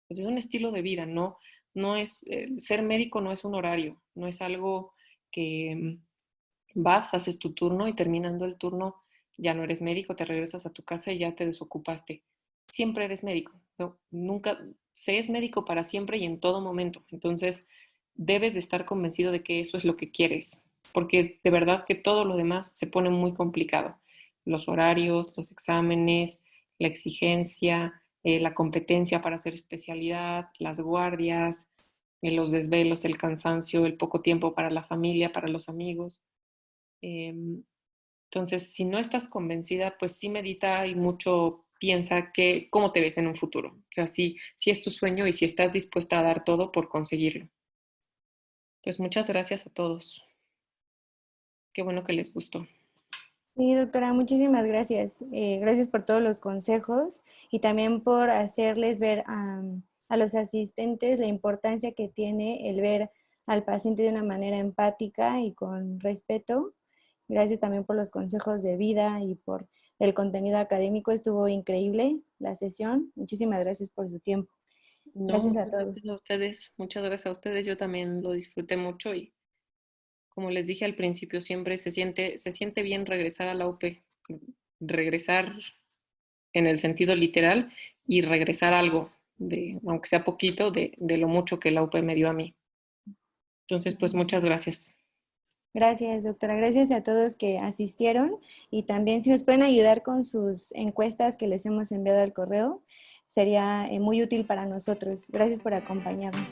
Pues es un estilo de vida, no es, ser médico no es un horario, no es algo que vas, haces tu turno y terminando el turno ya no eres médico, te regresas a tu casa y ya te desocupaste. Siempre eres médico, ¿no? Nunca se es médico para siempre y en todo momento. Entonces, debes de estar convencido de que eso es lo que quieres, porque de verdad que todo lo demás se pone muy complicado. Los horarios, los exámenes, la exigencia, la competencia para hacer especialidad, las guardias, los desvelos, el cansancio, el poco tiempo para la familia, para los amigos. Entonces, si no estás convencida, pues sí medita y mucho piensa que cómo te ves en un futuro. O sea, si es tu sueño y si estás dispuesta a dar todo por conseguirlo. Entonces, muchas gracias a todos. Qué bueno que les gustó. Sí, doctora, muchísimas gracias. Gracias por todos los consejos y también por hacerles ver a los asistentes la importancia que tiene el ver al paciente de una manera empática y con respeto. Gracias también por los consejos de vida y por el contenido académico. Estuvo increíble la sesión. Muchísimas gracias por su tiempo. No, Gracias a muchas todos. gracias a ustedes. Muchas gracias a ustedes. Yo también lo disfruté mucho y como les dije al principio, siempre se siente bien regresar a la UP, regresar en el sentido literal y regresar algo, aunque sea poquito, de lo mucho que la UP me dio a mí. Entonces, pues muchas gracias. Gracias, doctora. Gracias a todos que asistieron y también si nos pueden ayudar con sus encuestas que les hemos enviado al correo, sería muy útil para nosotros. Gracias por acompañarnos.